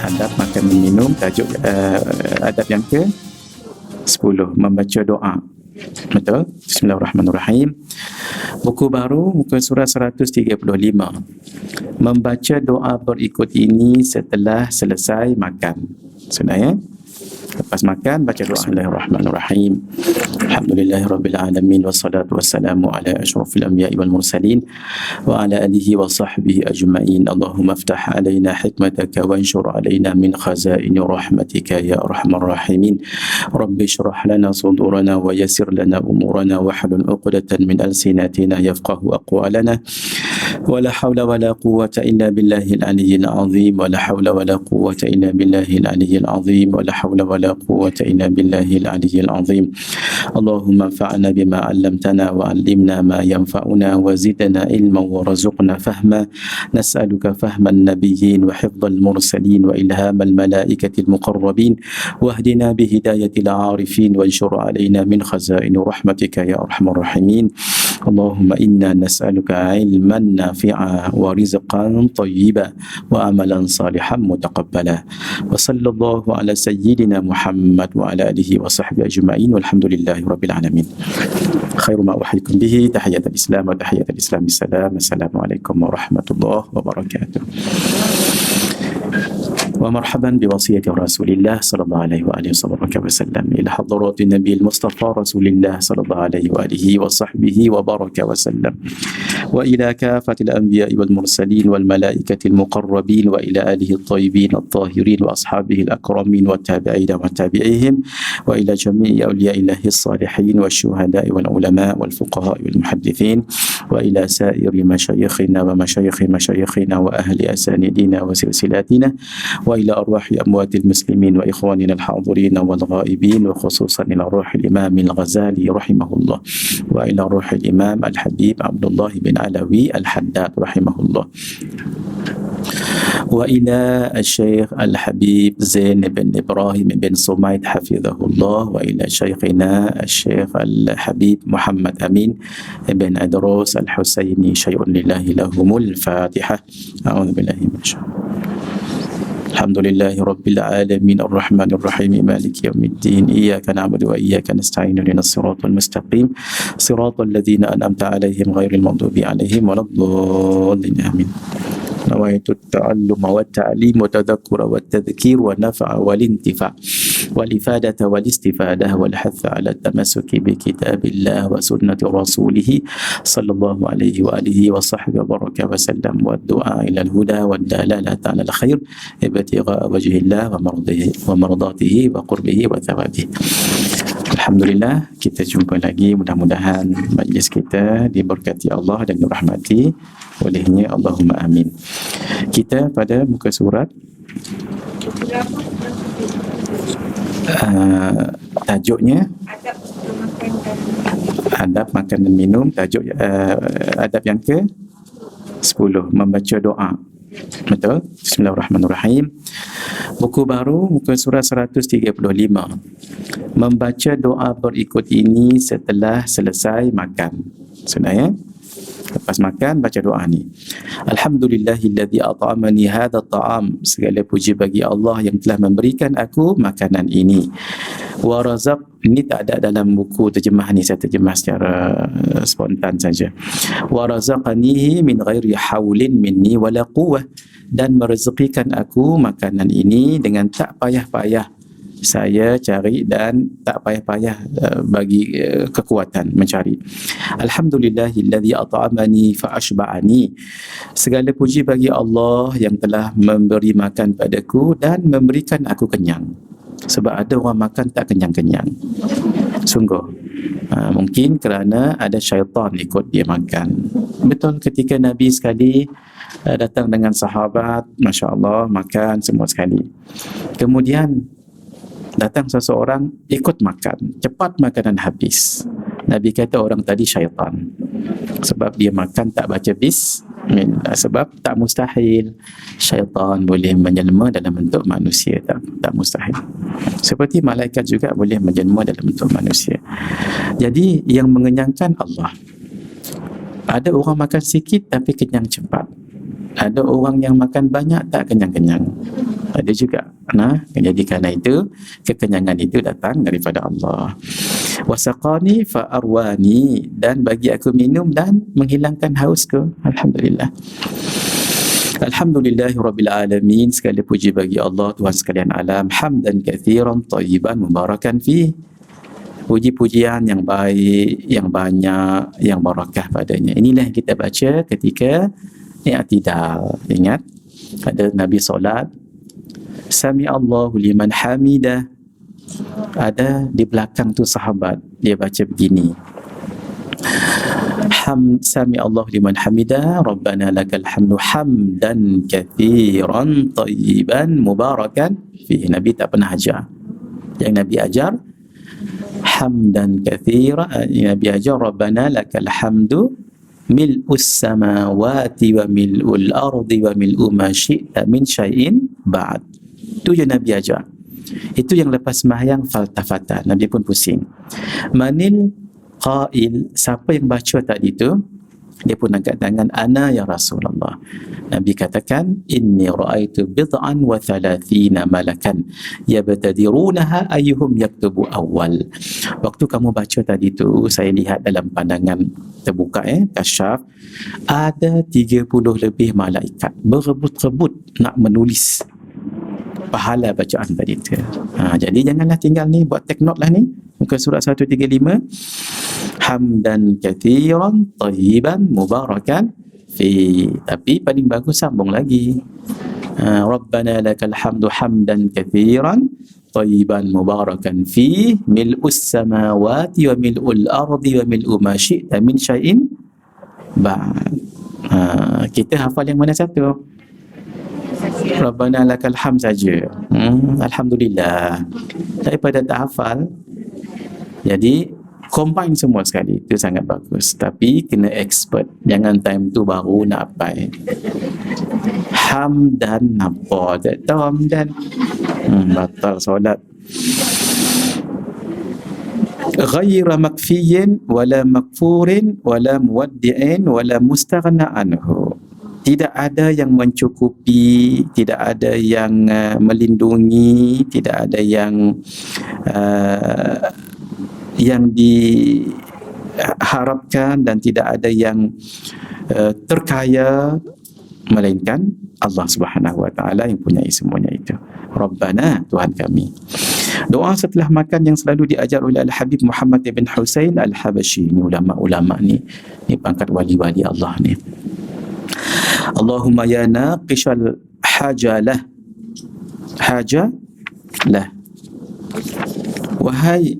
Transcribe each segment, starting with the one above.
adab makan dan minum, tajuk adab yang ke 10, membaca doa. Betul? Bismillahirrahmanirrahim. Buku baru, muka surat 135. Membaca doa berikut ini setelah selesai makan. Sudah ya? Lepas makan, baca doa. Bismillahirrahmanirrahim. Alhamdulillahirrabbilalamin. Wassalatu wassalamu ala ashrafil anbiya'i wal mursalin wa ala alihi wa sahbihi ajma'in. Allahumma aftah alaina hikmataka wa anshur alaina min khazaini rahmatika ya arhamar rahimin. Rabbi shrah lana sudurana wa yassir lana umurana wa hlul 'uqdatan min alsinatina yafqahu aqwalana. Wa la hawla wa la quwwata illa billahil aliyyil azim. Wa la hawla wa la quwwata illa billahil aliyyil azim. Wa la hawla wa la quwwata illa billahil aliyyil azim. Allahumma anfa'na bima 'allamtana wa 'allimna ma yanfa'una wa zidna ilman wa razuqna fahma. Nas'aluka fahman nabiyyin wa hifdhal mursalin wa ilhamal malaikatil muqarrabin wahdina bihidayatil 'arifin wanshur 'alaina min khazaini rahmatika ya arhamar rahimin. Allahumma inna nas'aluka 'ilman nafi'a wa rizqan thayyiba wa amalan salihan mutaqabbala. Wa sallallahu ala sayyidina Muhammad wa ala alihi wa sahbihi ajma'in walhamdulillahi rabbil alamin. Khairu ma uhikum bihi tahiyatul islam wa tahiyatul islam bisalam. Assalamualaikum warahmatullahi wabarakatuh. ومرحبا بوصية رسول الله صلى الله عليه وآله وسلم إلى حضرات النبي المصطفى رسول الله صلى الله عليه وآله وصحبه وبارك وسلم وإلى كافة الأنبياء والمرسلين والملائكة المقربين وإلى آله الطيبين الطاهرين وأصحابه الأكرمين والتابعين وتابعيهم وإلى جميع أولياء الله الصالحين والشهداء والعلماء والفقهاء والمحدثين وإلى سائر مشايخنا ومشايخ مشايخنا وأهل أسانيدنا وسلسلاتنا وإلى أرواح أموات المسلمين وإخواننا الحاضرين والغائبين وخصوصا إلى روح الإمام الغزالي رحمه الله وإلى روح الإمام الحبيب عبد الله بن علوي الحداد رحمه الله وإلى الشيخ الحبيب زين بن إبراهيم بن صميد حفظه الله وإلى شيخنا الشيخ الحبيب محمد أمين بن أدروس الحسيني شيء لله لهم الفاتحة. أعوذ بالله من الشيطان. الحمد لله رب العالمين الرحمن الرحيم مالك يوم الدين إياك نعبد وإياك نستعين اهدنا الصراط المستقيم صراط الذين أنعمت عليهم غير المغضوب عليهم ولا الضالين آمين. نويت التعلم والتعليم والتذكر والتذكير والنفع والانتفاع والإفادة والاستفادة والحث على التمسك بكتاب الله وسنة رسوله صلى الله عليه وآله وصحبه وبارك وسلم والدعاء إلى الهدى والدلالة على الخير ابتغاء وجه الله ومرضاته وقربه وثوابه. Alhamdulillah, kita jumpa lagi. Mudah-mudahan majlis kita diberkati Allah dan dirahmati olehnya. Allahumma amin. Kita pada muka surat tajuknya adab makan dan minum, tajuk adab yang ke 10, membaca doa. Betul? Bismillahirrahmanirrahim. Buku baru, muka surat 135. Membaca doa berikut ini setelah selesai makan. Sudah ya? Lepas makan, baca doa ni. Alhamdulillahilladzi at'amani hadha ta'am. Segala puji bagi Allah yang telah memberikan aku makanan ini. Wa razaq, ini tak ada dalam buku terjemah ni, saya terjemah secara spontan saja. Wa razaqanihi min ghairi haulin minni wala quwwah, dan merezekikan aku makanan ini dengan tak payah-payah saya cari dan tak payah-payah bagi kekuatan mencari. Alhamdulillahilladzi at'amani fa ashba'ani. Segala puji bagi Allah yang telah memberi makan padaku dan memberikan aku kenyang. Sebab ada orang makan tak kenyang-kenyang. Sungguh. Mungkin kerana ada syaitan ikut dia makan. Betul, ketika Nabi sekali datang dengan sahabat, Masya Allah, makan semua sekali. Kemudian datang seseorang ikut makan, cepat makanan habis. Nabi kata orang tadi syaitan, sebab dia makan tak baca bismillah. Sebab tak mustahil syaitan boleh menjelma dalam bentuk manusia, tak mustahil. Seperti malaikat juga boleh menjelma dalam bentuk manusia. Jadi yang mengenyangkan Allah. Ada orang makan sikit tapi kenyang cepat. Ada orang yang makan banyak tak kenyang-kenyang. Ada juga. Jadi kerana itu kekenyangan itu datang daripada Allah. Wasaqani fa arwani, dan bagi aku minum dan menghilangkan hausku. Alhamdulillah. Alhamdulillahirabbil alamin, segala puji bagi Allah Tuhan sekalian alam, hamdan katsiran thayyiban mubarakan fi. Puji-pujian yang baik, yang banyak, yang barakah padanya. Inilah yang kita baca ketika i'tidal. Ingat, ada Nabi solat, Sami Allahu liman hamidah. Ada di belakang tu sahabat, dia baca begini, Sami Allahu liman hamidah, Rabbana lakal hamdu hamdan katsiran tayyiban mubarakan fi. Nabi tak pernah ajar. Yang Nabi ajar hamdan katsiran, Nabi ajar Rabbana lakal hamdu mil'us samawati wa mil'ul ardi wa mil'u ma syi'ta min syai'in ba'd. Itu je Nabi ajar. Itu yang lepas sembahyang faltafata, Nabi pun pusing. Manil qail, siapa yang baca tadi tu, dia pun angkat tangan, ana ya Rasulullah. Nabi katakan, inni ra'aitu bid'an wa thalathina malakan yabtadirunaha ayyuhum yaktubu awal. Waktu kamu baca tadi tu, saya lihat dalam pandangan terbuka, kasyaf, ada 30 lebih malaikat berebut-rebut nak menulis pahala bacaan tadi tu. Jadi janganlah tinggal ni, buat take note lah ni. Muka surat 135, hamdan katsiran tayyiban mubarakan fi. Tapi paling bagus sambung lagi, Rabbana lakal hamdu hamdan katsiran tayyiban mubarakan fi mil'us samawati wa mil'ul ardi wa mil'u ma syi'ta min syai'in ba'd. Kita hafal yang mana satu? Rabbana lakal hamd saja. Alhamdulillah. Daripada tak hafal, jadi combine semua sekali, itu sangat bagus. Tapi kena expert, jangan time tu baru nak hafal. Hamdan apa? Tak tahu hamdan. Batal solat. Ghaira makfiyin wala makfurin wala muwaddi'in wala mustaghna anhu. Tidak ada yang mencukupi, tidak ada yang melindungi, tidak ada yang diharapkan, dan tidak ada yang terkaya melainkan Allah Subhanahu wa taala yang punya semuanya itu. Rabbana, Tuhan kami. Doa setelah makan yang selalu diajar oleh Al-Habib Muhammad ibn Husain Al-Habashi. Ini ulama-ulama ni pangkat wali-wali Allah ni. Allahumma ya naqishal hajalah, hajalah, wahai,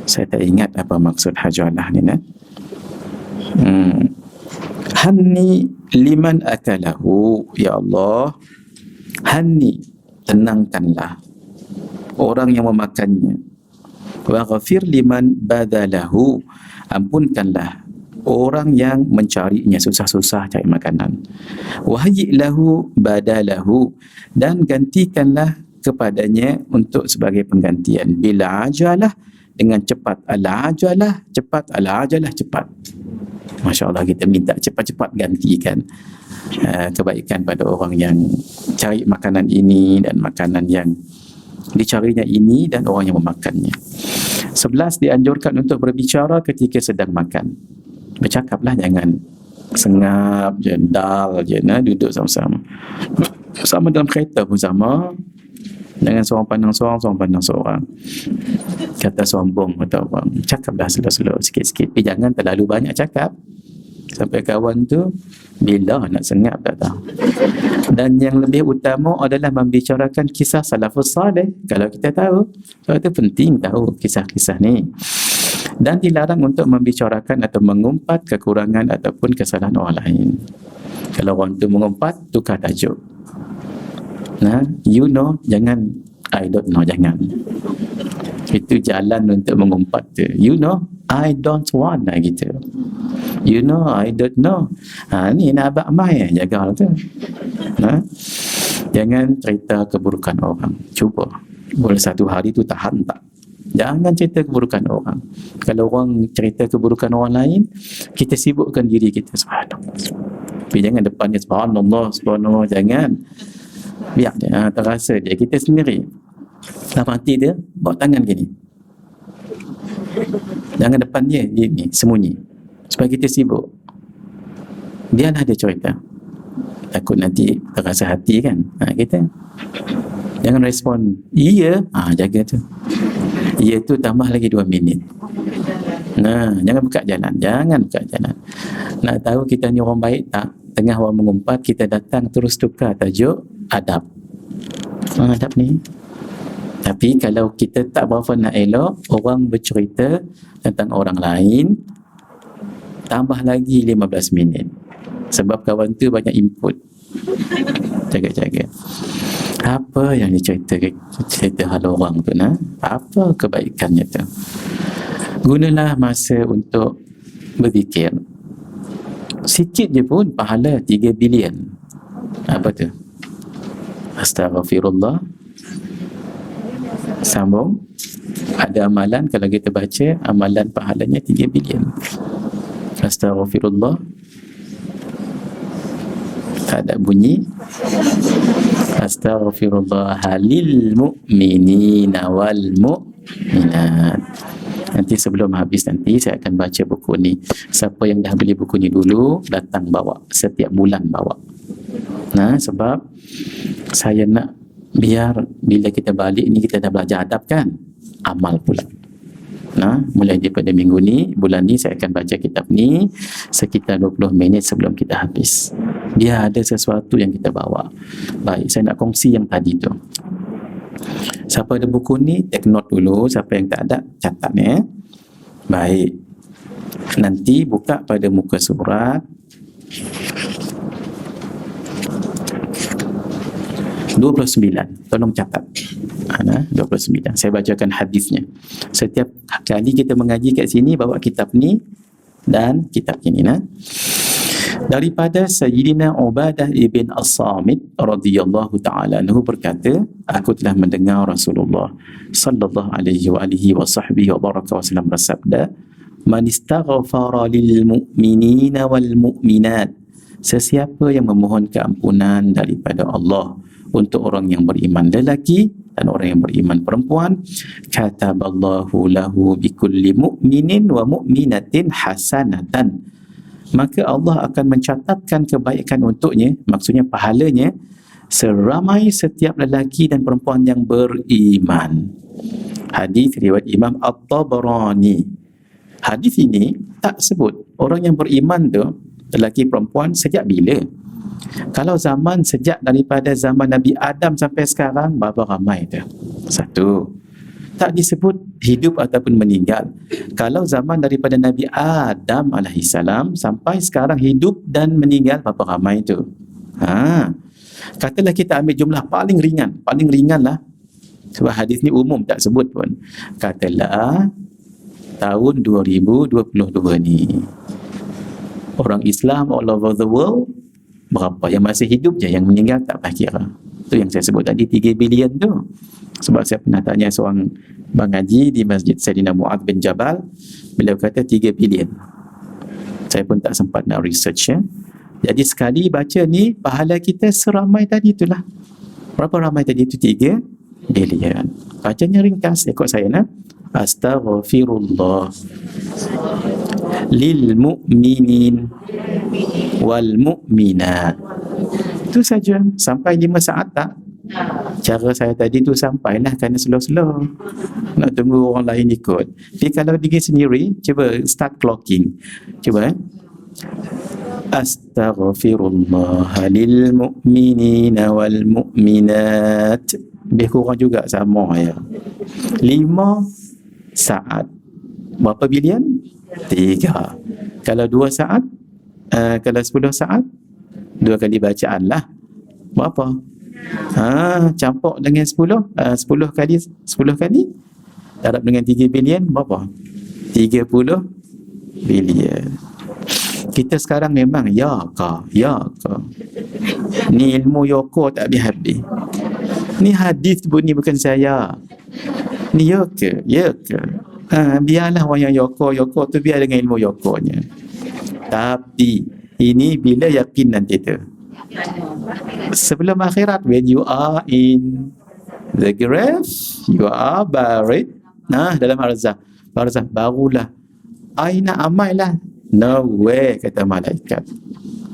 saya tak ingat apa maksud hajalah ni, Hanni liman akalahu, ya Allah, hanni, tenangkanlah orang yang memakannya. Wa ghafir liman badalahu, ampunkanlah orang yang mencarinya, susah-susah cari makanan. Wa hayyi lahu badalahu, dan gantikanlah kepadanya untuk sebagai penggantian. Bila ajalah, dengan cepat. Al-ajalah, cepat. Al-ajalah, cepat. Masya Allah, kita minta cepat-cepat gantikan kebaikan pada orang yang cari makanan ini dan makanan yang dicarinya ini, dan orang yang memakannya. 11, dianjurkan untuk berbicara ketika sedang makan. Bercakaplah, jangan sengap je, dal je, duduk sama-sama. Sama dalam kereta pun sama. Jangan seorang pandang seorang. Kata sombong kata orang. Cakaplah slow-slow, sikit-sikit. Tapi jangan terlalu banyak cakap, sampai kawan tu bila nak sengap tak tahu. Dan yang lebih utama adalah membicarakan kisah salafus salih. Kalau kita tahu, sebab itu penting tahu kisah-kisah ni. Dan dilarang untuk membicarakan atau mengumpat kekurangan ataupun kesalahan orang lain. Kalau orang tu mengumpat, tukar tajuk. You know, jangan I don't know, jangan. Itu jalan untuk mengumpat tu. You know, I don't want, gitu. You know, I don't know. Ni nak abang mai, jaga tu. Jangan cerita keburukan orang. Cuba. Boleh satu hari tu tahan tak? Jangan cerita keburukan orang. Kalau orang cerita keburukan orang lain, kita sibukkan diri kita. Subhanallah. Tapi jangan depannya subhanallah, subhanallah. Jangan. Biar dia terasa dia. Kita sendiri dalam hati dia bawa tangan gini, jangan depan dia ni sembunyi supaya kita sibuk. Biarlah dia cerita, takut nanti terasa hati kan. Kita jangan respon iya, jaga tu. Iya tu tambah lagi 2 minit. Jangan buka jalan. Nak tahu kita ni orang baik tak? Tengah orang mengumpat, kita datang terus tukar tajuk adab. Adab ni. Tapi kalau kita tak berapa nak elok, orang bercerita tentang orang lain, tambah lagi 15 minit. Sebab kawan tu banyak input. Jaga-jaga. Apa yang cerita hal orang tu, apa kebaikannya tu? Gunalah masa untuk berzikir. Sikit je pun pahala 3 bilion. Apa tu? Astaghfirullah. Sambung. Ada amalan, kalau kita baca, amalan pahalanya 3 bilion. Astaghfirullah. Tak ada bunyi. Astaghfirullah lil mu'minina wal mu'minat. Nanti sebelum habis nanti saya akan baca buku ni. Siapa yang dah beli buku ni dulu, datang bawa. Setiap bulan bawa. Sebab saya nak biar bila kita balik ni kita dah belajar adab kan, amal pula. Mulai daripada minggu ni, bulan ni saya akan baca kitab ni sekitar 20 minit sebelum kita habis. Dia ada sesuatu yang kita bawa. Baik, saya nak kongsi yang tadi tu. Siapa ada buku ni, take note dulu. Siapa yang tak ada, catat ni. Baik, nanti buka pada muka surat 29. Tolong catat. 29. Saya bacakan hadisnya. Setiap kali kita mengaji kat sini, bawa kitab ni dan kitab ini. Daripada Sayyidina Ubadah ibn As-Samit radhiyallahu ta'ala anhu berkata, aku telah mendengar Rasulullah sallallahu alaihi wa sahbihi wa baraka wasallam bersabda, man istaghfara lil mu'minina wal mu'minat, sesiapa yang memohon keampunan daripada Allah untuk orang yang beriman lelaki dan orang yang beriman perempuan, kataballahu lahu bikulli mu'minin wa mu'minatin hasanatan, maka Allah akan mencatatkan kebaikan untuknya, maksudnya pahalanya, seramai setiap lelaki dan perempuan yang beriman. Hadis riwayat Imam At-Tabarani. Hadis ini tak sebut orang yang beriman tu lelaki perempuan sejak bila. Kalau zaman sejak daripada zaman Nabi Adam sampai sekarang, berapa ramai tu? Satu. Tak disebut hidup ataupun meninggal. Kalau zaman daripada Nabi Adam alaihissalam sampai sekarang hidup dan meninggal, berapa ramai tu? Katalah kita ambil jumlah paling ringan lah. Sebab hadis ni umum, tak sebut pun. Katalah tahun 2022 ni, orang Islam all over the world, berapa yang masih hidup je, yang meninggal tak payah kira. Itu yang saya sebut tadi, 3 bilion tu. Sebab saya pernah tanya seorang bang haji di Masjid Sayyidina Mu'adh bin Jabal, beliau kata 3 bilion. Saya pun tak sempat nak research ya. Jadi sekali baca ni, pahala kita seramai tadi itulah. Berapa ramai tadi itu? 3 bilion. Bacanya ringkas, ikut saya nak. Astaghfirullah lil mu'minin wal mu'minat. Itu saja. Sampai 5 saat tak? Cara saya tadi tu sampailah, kerana slow-slow. Nak tunggu orang lain ikut. Tapi kalau diri sendiri, cuba start clocking. Cuba Astaghfirullah lil mu'minina wal mu'minat. Lebih kurang juga sama ya. 5 saat. Berapa bilion? 3. Kalau 2 saat, kalau 10 saat, 2 kali bacaan lah. Berapa? Campur dengan 10 kali 10 kali darab dengan 3 bilion, berapa? 30 bilion. Kita sekarang memang ya ka. Ni ilmu yoko tak habis-habis. Ni hadis pun ni bukan saya. Ni ya ke? Biarlah orang yang yoko tu biar dengan ilmu yokonya. Tapi ini bila yakin nanti tu. Sebelum akhirat, when you are in the grave, you are buried. Nah, dalam barzah barulah aina amailah. No way, kata malaikat.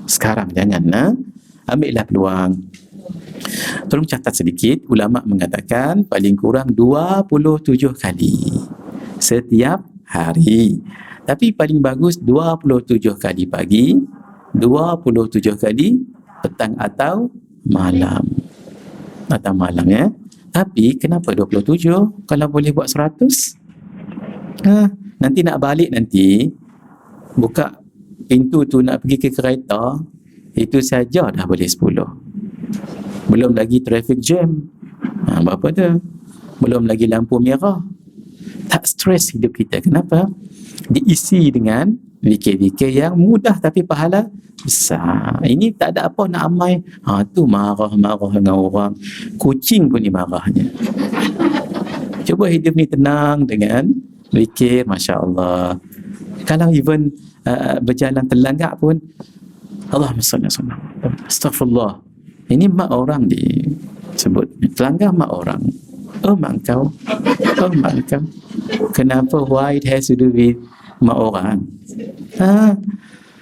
Sekarang jangan, ambillah peluang. Tolong catat sedikit. Ulama mengatakan paling kurang 27 kali setiap hari. Tapi paling bagus 27 kali pagi, 27 kali petang atau malam. Atau malam, ya. Tapi kenapa 27 kalau boleh buat 100? Nanti nak balik, nanti buka pintu tu nak pergi ke kereta, itu saja dah boleh 10. Belum lagi traffic jam. Berapa tu? Belum lagi lampu merah. Tak stres hidup kita. Kenapa? Diisi dengan zikir-zikir yang mudah tapi pahala besar. Ini tak ada apa nak amai. Tu marah-marah dengan orang. Kucing pun ni marahnya. Cuba hidup ni tenang dengan zikir, Masya Allah. Kalau even berjalan terlanggar pun, Allahumma salli alaihi wasallam, astaghfirullah. Ini mak orang disebut. Terlanggar mak orang. Oh mak kau. Oh mak kau. Kenapa? Why it has to do with mak orang?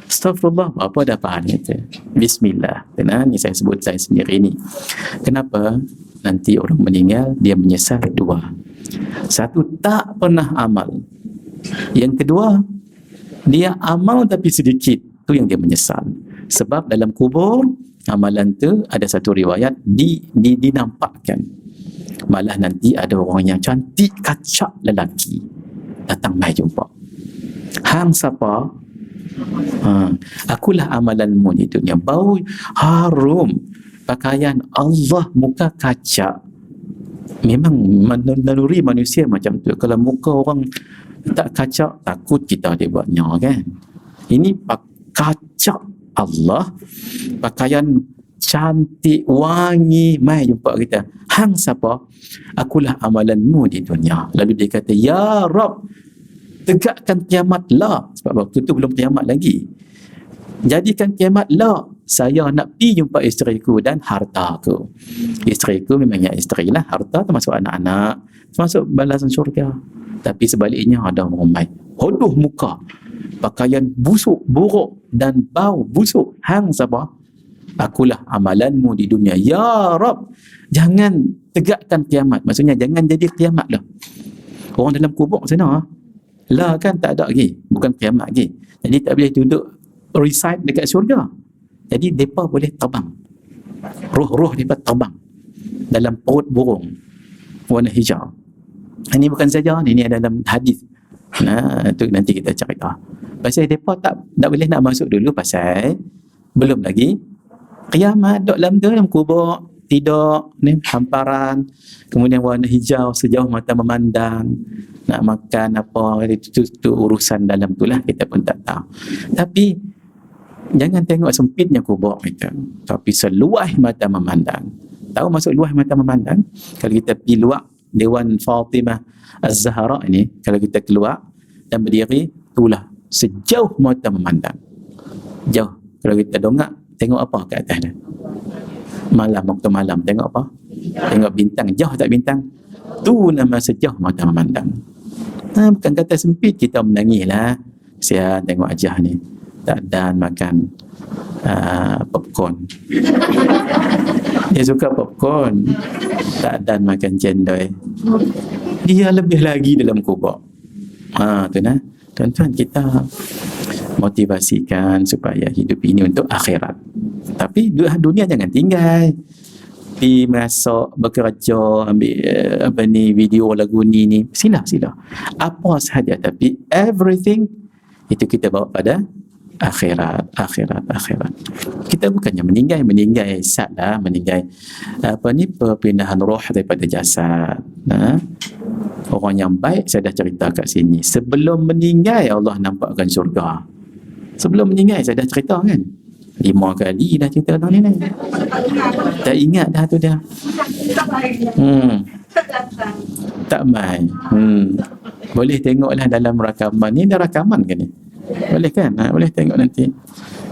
Astaghfirullah. Apa dah pahala itu? Bismillah. Ini saya sebut saya sendiri ni. Kenapa? Nanti orang meninggal, dia menyesal 2. Satu, tak pernah amal. Yang kedua, dia amal tapi sedikit. Itu yang dia menyesal. Sebab dalam kubur, amalan tu ada satu riwayat dinampakkan. Malah nanti ada orang yang cantik kacak lelaki datang mai jumpa. Hang siapa? Akulah amalanmu di dunia. Bau harum, pakaian Allah, muka kacak. Memang naluri manusia macam tu. Kalau muka orang tak kacak, takut kita dia buatnya, kan? Ini kacak Allah, pakaian cantik, wangi, mai jumpa kita. Hang siapa? Akulah amalanmu di dunia. Lalu dia kata, Ya Rab, tegakkan kiamat lah. Sebab waktu tu belum kiamat lagi. Jadikan kiamat lah. Saya nak pergi jumpa isteriku dan hartaku. Isteriku memangnya isteri lah. Harta termasuk anak-anak, termasuk balasan syurga. Tapi sebaliknya ada orang baik. Hodoh muka, pakaian busuk, buruk dan bau busuk. Hang siapa? Akulah amalanmu di dunia. Ya Rab, jangan tegakkan kiamat. Maksudnya jangan jadi kiamat lah. Orang dalam kubur sana lah kan tak ada lagi. Bukan kiamat lagi. Jadi tak boleh duduk reside dekat syurga. Jadi mereka boleh terbang. Roh-roh mereka terbang dalam perut burung warna hijau. Ini bukan saja, ini ada dalam hadis. Itu nanti kita cerita. Pasal mereka tak boleh nak masuk dulu pasal belum lagi kiamat. Dok dalam kubur, tidur ni hamparan, kemudian warna hijau sejauh mata memandang, nak makan apa itu urusan dalam tu lah, kita pun tak tahu. Tapi jangan tengok sempitnya kubur kita, tapi seluas mata memandang. Tahu masuk luas mata memandang? Kalau kita pergi luar Dewan Fatimah Az-Zahra ini, kalau kita keluar dan berdiri, itulah sejauh mata memandang. Jauh. Kalau kita dongak, tengok apa kat atas dia? Malam, waktu malam, tengok apa? Tengok bintang. Jauh tak bintang? Tu nama sejauh mata memandang. Bukan kata sempit kita menangis lah. Saya tengok Ajah ni tak dan makan popcorn. Dia suka popcorn, tak dan makan cendol. Dia lebih lagi dalam kubur. Tu nah. Tuan-tuan, kita motivasikan supaya hidup ini untuk akhirat. Tapi dunia jangan tinggal. Pergi masuk, bekerja, ambil video lagu ni. Sila. Apa sahaja, tapi everything itu kita bawa pada akhirat. Kita bukannya meninggal sadlah, meninggal perpindahan roh daripada jasad. Orang yang baik saya dah cerita kat sini. Sebelum meninggal Allah nampakkan syurga. Sebelum meninggal saya dah cerita kan. 5 kali dah cerita tentang ni. Tak ingat dah tu dah. Tak main. Boleh tengoklah dalam rakaman ni. Ada rakaman ke ni? Boleh kan? Boleh tengok nanti.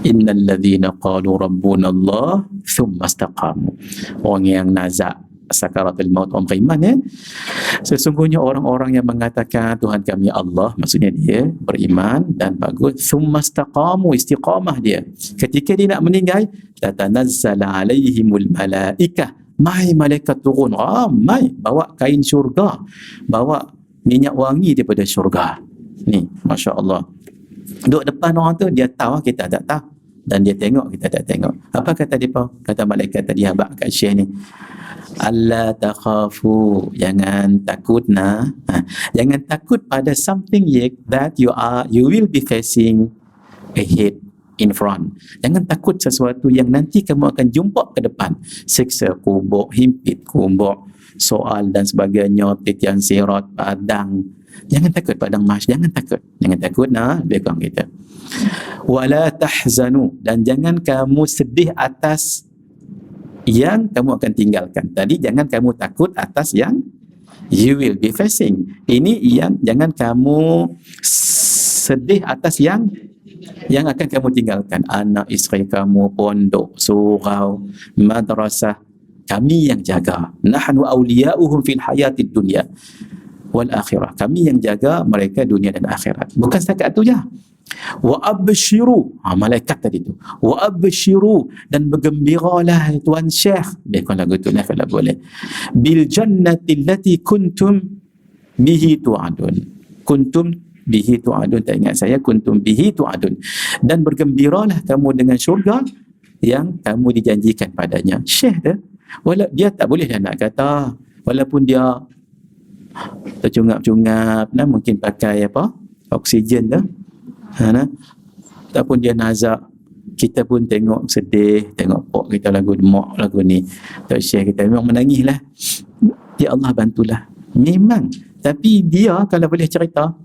innal ladzina qalu rabbuna Allah thumma istaqamu. Orang yang nazak sakaratul maut, orang beriman ya. Sesungguhnya orang-orang yang mengatakan Tuhan kami Allah, maksudnya dia beriman dan bagus, thumma istaqamu, istiqamah dia. Ketika dia nak meninggal, tatanazzala alaihimul malaikah, mai malaikat turun, mai bawa kain syurga, bawa minyak wangi daripada syurga. Ni, Masya Allah. Duduk depan orang tu, dia tahu, kita tak tahu. Dan dia tengok, kita tak tengok. Apa kata dia? Kata malaikat tadi, habak kat Syekh ni, Allah takhafu, jangan takut jangan takut pada something that you will be facing ahead, in front. Jangan takut sesuatu yang nanti kamu akan jumpa ke depan. Siksa kubur, himpit kubur, soal dan sebagainya, titian sirat, padang. Jangan takut padang mahsyar, jangan takut lebih kurang kita. Wala tahzanu, dan jangan kamu sedih atas yang kamu akan tinggalkan. Tadi jangan kamu takut atas yang you will be facing. Ini yang jangan kamu sedih atas yang akan kamu tinggalkan. Anak, isteri kamu, pondok, surau, madrasah, kami yang jaga. Nahnu awliya'uhum fil hayatid dunya wal akhirah. Kami yang jaga mereka dunia dan akhirat. Bukan setakat itu je. Wa abshiru, malaikat tadi tu. Wa abshiru, dan bergembiralah tuan Syekh. Biarkan lagu tu lah kalau boleh. Bil jannati allati kuntum bihi tu'adun. Kuntum bihi tu'adun, tak ingat saya, kuntum bihi tu'adun. Dan bergembiralah kamu dengan syurga yang kamu dijanjikan padanya. Syekh tu, dia tak boleh dah nak kata, walaupun dia tercungap-cungap, mungkin pakai oksigen tu, ataupun dia nazak, kita pun tengok sedih, tengok pok kita lagu demak lagu ni, tak share, kita memang menangis lah. Ya Allah bantulah memang. Tapi dia kalau boleh cerita,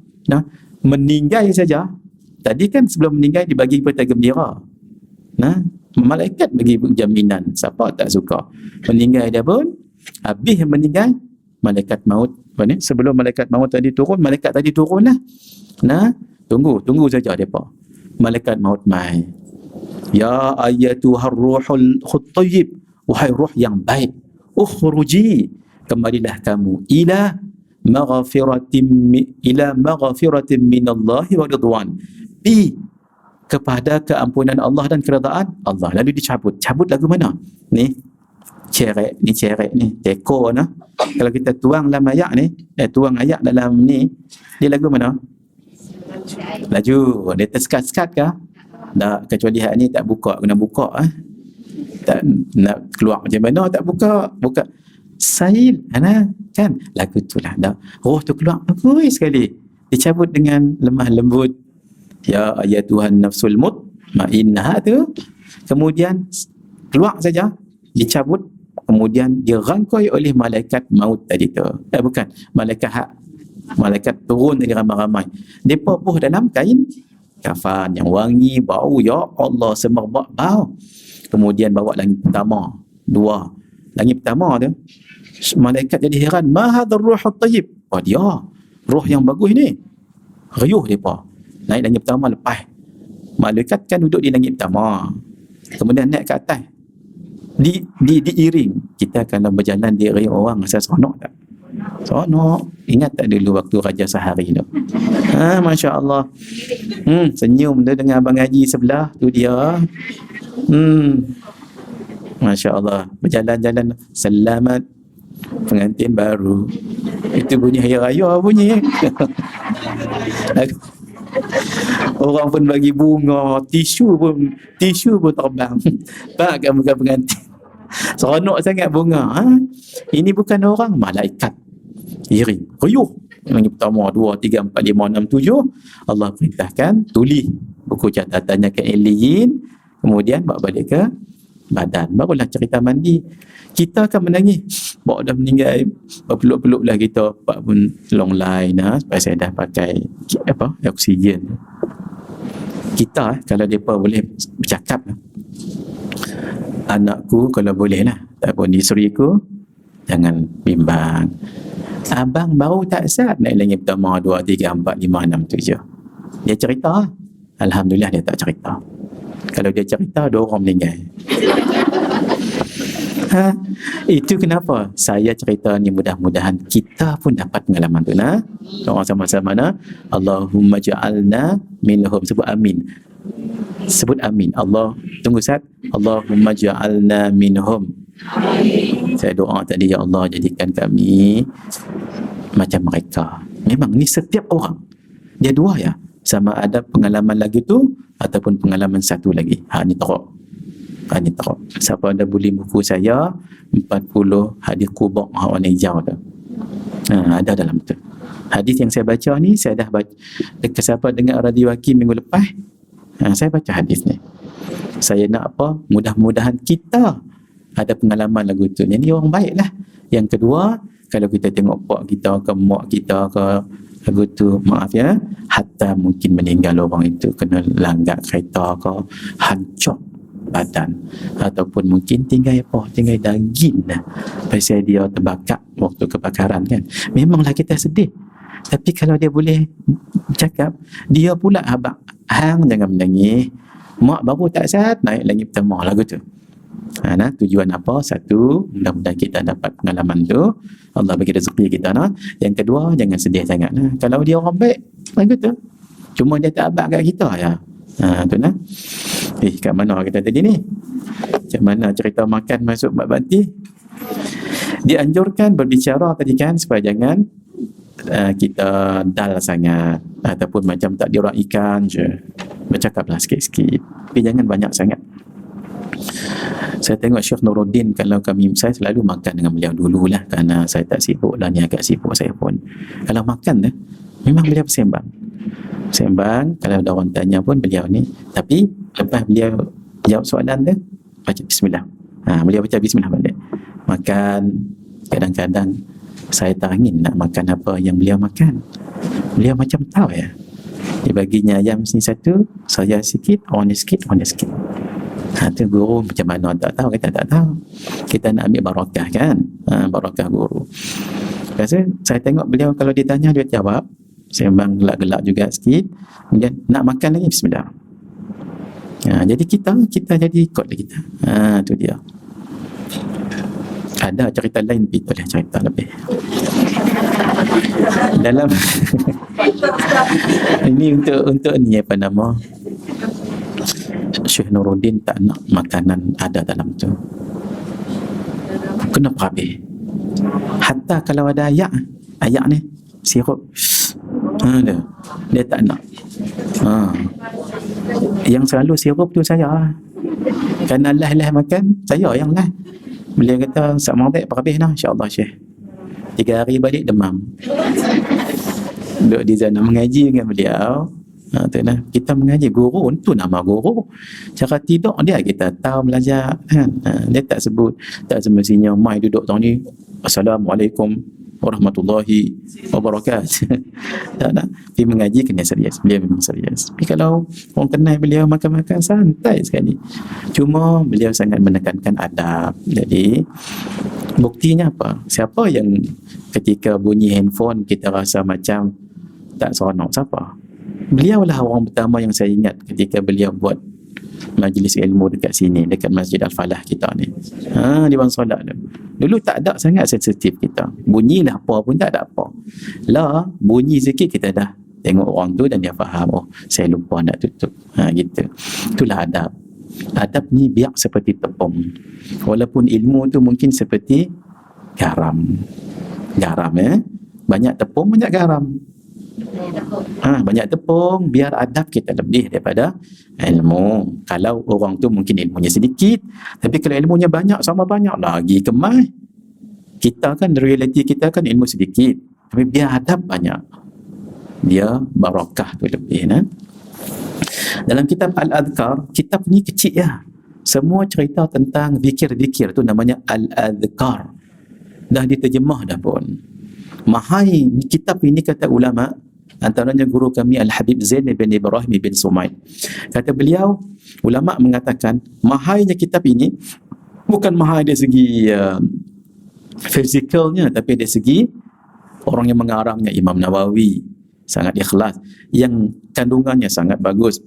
meninggal saja, tadi kan sebelum meninggal dibagi berita gembira, malaikat bagi jaminan, siapa tak suka meninggal dia pun. Habis meninggal, malaikat maut, sebelum malaikat maut tadi turun, malaikat tadi turun lah. Tunggu saja depa. Malaikat maut mai. Ya ayyatuhar ruhul khuttayyib, wahai ruh yang baik, ukhruji, kembalilah kamu ila maghfiratin minallahi wa ridwan, kepada keampunan Allah dan keredaan Allah. Lalu dicabut. Cabut lagu mana? Ni cerek ni teko nah. Kalau kita tuang dalam ayat ni, tuang ayat dalam ni, dia lagu mana? Laju. Dia tersekat-sekat ke? Tak, kecuali hak ni tak buka, kena buka tak nak keluar macam mana, tak buka sail kan, lagu tu lah dah. Roh tu keluar bagus sekali, dicabut dengan lemah lembut. Ya Tuhan nafsul mutmainnah tu, kemudian keluar saja, dicabut, kemudian dirangkai oleh malaikat maut tadi tu. Bukan malaikat turun dari ramai-ramai. Depa buh dalam kain kafan yang wangi, bau, ya Allah, semerbak bau. Kemudian bawa langit pertama, dua. Langit pertama tu, malaikat jadi heran, ma hadzal ruhut tayyib. Dia roh yang bagus ni. Riuh depa. Naik langit pertama, lepas malaikat kan duduk di langit pertama, kemudian naik ke atas, diiring. Kita kalau berjalan diiring orang, rasa seronok tak? Seronok. Ingat tak dulu waktu Raja Sehari tu? Masya Allah. Senyum dia dengan Abang Haji sebelah tu dia. Masya Allah. Berjalan-jalan, selamat pengantin baru. Itu bunyi hari raya bunyi. Orang pun bagi bunga, tisu pun terbang. Pakai muka pengantin. Seronok sangat bunga. Ini bukan orang, malaikat iring, riuh. Yang pertama, 2, 3, 4, 5, 6, 7. Allah perintahkan, tulis buku catatannya ke Eliyin, kemudian bawa balik ke badan. Barulah cerita mandi. Kita akan menangis. Bawa dah meninggal, berpeluk-peluk lah kita. Pak pun long line supaya saya dah pakai oksigen. Kita kalau mereka boleh bercakap, anakku kalau boleh lah, ataupun isteriku, jangan bimbang. Abang baru tak sat naik langit pertama, 2, 3, 4, 5, 6, 7. Dia cerita. Alhamdulillah dia tak cerita. Kalau dia cerita, 2 orang meninggal. Itu kenapa saya cerita ni, mudah-mudahan kita pun dapat pengalaman tu. Doa sama-sama Allahumma ja'alna minhum. Sebut amin. Sebut amin. Allah, tunggu Ustaz. Allahumma ja'alna minhum. Saya doa tadi, ya Allah jadikan kami macam mereka. Memang ni setiap orang. Dia 2 ya. Sama ada pengalaman lagi tu ataupun pengalaman satu lagi. Ni teruk. Ni teruk. Siapa ada beli buku saya 40 hadis kubur warna hijau tu. Ada dalam tu. Hadis yang saya baca ni, saya dah baca. Dekat siapa dengar Radio Hakim minggu lepas, saya baca hadis ni. Saya nak apa? Mudah-mudahan kita ada pengalaman lagu tu. Jadi orang baik lah. Yang kedua, kalau kita tengok pak kita ke mak kita ke lagu tu, maaf ya, hatta mungkin meninggal orang itu kena langgar kereta ke, hancur badan, ataupun mungkin tinggal daging dah pasal dia terbakar waktu kebakaran kan. Memanglah kita sedih, tapi kalau dia boleh cakap, dia pula abang, hang jangan menangis, mak baru tak sihat, naik lagi pertama lagu tu. Tujuan apa? Satu, mudah-mudahan kita dapat pengalaman tu, Allah bagi rezeki kita. Yang kedua, jangan sedih sangat. Kalau dia orang baik lagu tu, cuma dia tak abang kat kita ya. Tu kat mana kita tadi ni? Macam mana cerita makan masuk bab banti? Dianjurkan berbicara tadi kan, supaya jangan kita dal sangat, ataupun macam tak diraikan je. Bercakaplah sikit-sikit, tapi jangan banyak sangat. Saya tengok Syekh Nuruddin, kalau saya selalu makan dengan beliau dululah, kerana saya tak sibuk lah, ni agak sibuk saya pun. Kalau makan memang beliau sembang, kalau ada orang tanya pun beliau ni. Tapi lepas beliau jawab soalan tu, baca bismillah. Beliau baca bismillah balik. Makan, kadang-kadang saya tak ingin nak makan apa yang beliau makan. Beliau macam tahu ya, dia baginya ayam sini satu, saya sikit, orang ni sikit. Tu guru macam mana tak tahu, kita tak tahu. Kita nak ambil barakah kan, barakah guru. Biasa saya tengok beliau kalau ditanya dia jawab, sembang gelak-gelak juga sikit, kemudian nak makan lagi bismillah. Jadi kita jadi ikutlah kita. Tu dia. Ada cerita lain, tapi boleh cerita lebih dalam ini untuk ni apa nama, Syekh Nuruddin tak nak makanan ada dalam tu, kena habis. Hatta kalau ada ayak ni sirup, dia tak nak. Yang selalu sirup tu saya, kerana lah makan saya yang lah. Beliau kata sama baik habis insya-Allah Syekh. 3 hari balik demam. Duduk di sana mengaji dengan beliau. Kita mengaji, guru tu nama guru. Cara tidur dia kita tahu belajar kan. Dia tak sebut, tak semestinya mai duduk tahun ni Assalamualaikum warahmatullahi wabarakatuh. Tak. Pergi mengaji kena serius. Beliau memang serius. Tapi kalau orang kenal beliau makan-makan santai sekali. Cuma beliau sangat menekankan adab. Jadi buktinya apa? Siapa yang ketika bunyi handphone kita rasa macam tak seronok? Siapa? Beliau lah orang pertama yang saya ingat ketika beliau buat majlis ilmu dekat sini, dekat Masjid Al-Falah kita ni. Di bang solat tu. Dulu tak ada sangat sensitif kita. Bunyilah apa pun tak ada apa. Bunyi sikit kita dah tengok orang tu dan dia faham, saya lupa nak tutup. Gitu. Itulah adab. Adab ni biar seperti tepung. Walaupun ilmu tu mungkin seperti garam. Banyak tepung, banyak garam. Banyak tepung, biar adab kita lebih daripada ilmu. Kalau orang tu mungkin ilmunya sedikit, tapi kalau ilmunya banyak, sama banyak lagi kemas. Kita kan, realiti kita kan ilmu sedikit, tapi biar adab banyak, dia barakah tu lebih. Dalam kitab Al-Adhkar, kitab ni kecil ya, semua cerita tentang zikir-zikir tu namanya Al-Adhkar. Dah diterjemah dah pun. Mahai kitab ini, kata ulama, antaranya guru kami Al-Habib Zain bin Ibrahim bin Sumaid. Kata beliau, ulama mengatakan mahainya kitab ini bukan mahai dari segi fizikalnya, tapi dari segi orang yang mengarangnya, Imam Nawawi, sangat ikhlas, yang kandungannya sangat bagus.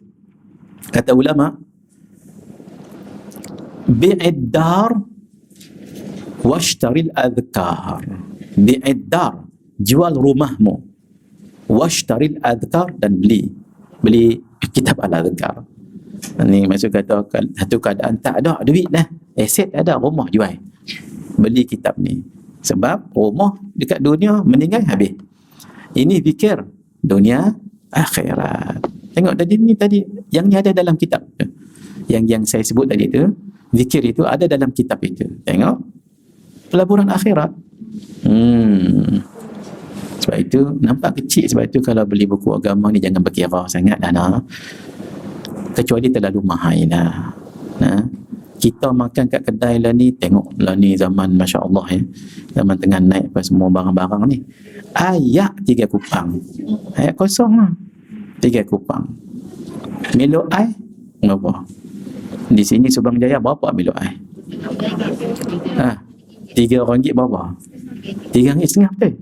Kata ulama, bi'id dar washtaril adhkar. Bi'id dar, jual rumahmu, washtaril adhkar, dan beli kitab al-adhkar. Ni maksud kata satu keadaan tak ada duit dah, aset ada, rumah jual, beli kitab ni. Sebab rumah dekat dunia meninggal habis. Ini fikir dunia akhirat. Tengok tadi yang ni ada dalam kitab tu. Yang saya sebut tadi tu, zikir itu ada dalam kitab itu. Tengok pelaburan akhirat. Sebab itu nampak kecil. Sebab itu kalau beli buku agama ni jangan berkira sangat dah, kecuali terlalu mahal lah. Kita makan kat kedai lah ni, tengok lah ni zaman Masya Allah zaman tengah naik apa semua barang-barang ni, ayak 3 kupang, ayak kosong lah 3 kupang. Milo air berapa? Di sini Subang Jaya berapa milo air? RM3 berapa? RM3.50 betul?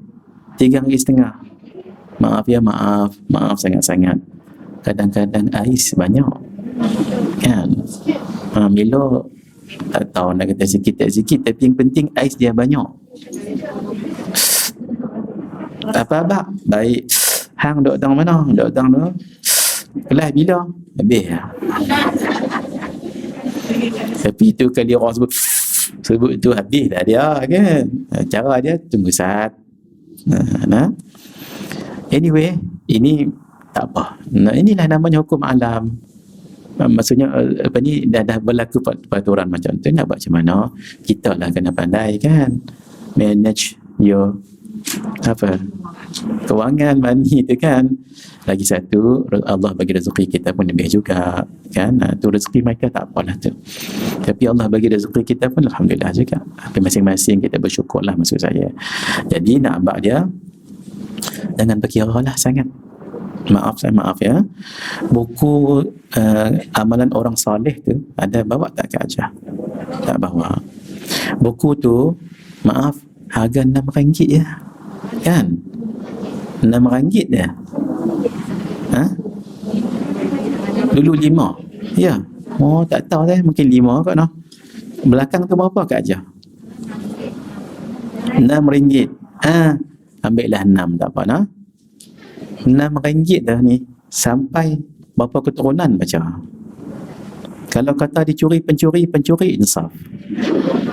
RM3.50. Maaf ya, maaf sangat-sangat. Kadang-kadang ais banyak kan. Milo tak tahu nak kata sikit tak sikit, tapi yang penting ais dia banyak. Apa baik hang dok tang mana? Dok tang tu kelas bila habis lah. Tapi itu kali orang sebut tu habis dah dia kan. Cara dia tunggu saat. Anyway, ini tak apa. Inilah namanya hukum alam. Maksudnya apa ni, dah berlaku peraturan macam tu, nak buat macam mana? Kita lah kena pandai kan manage your kewangan money tu kan. Lagi satu, Allah bagi rezeki kita pun lebih juga kan. Tu rezeki mereka tak apalah tu, tapi Allah bagi rezeki kita pun alhamdulillah juga. Tapi masing-masing kita bersyukurlah maksud saya. Jadi nak abang dia jangan berkira lah sangat. Maaf ya, buku amalan orang saleh tu ada bawa tak ke Aceh? Tak bawa. Buku tu maaf, harga RM6 ya kan, RM6 ya. Dulu 5 ya. Oh tak tahu saya, mungkin 5 kot noh. Belakang tu berapa ke Aceh? RM6. Ambillah 6 tak apa noh. RM6 dah ni, sampai berapa keturunan baca. Kalau kata dicuri pencuri insaf.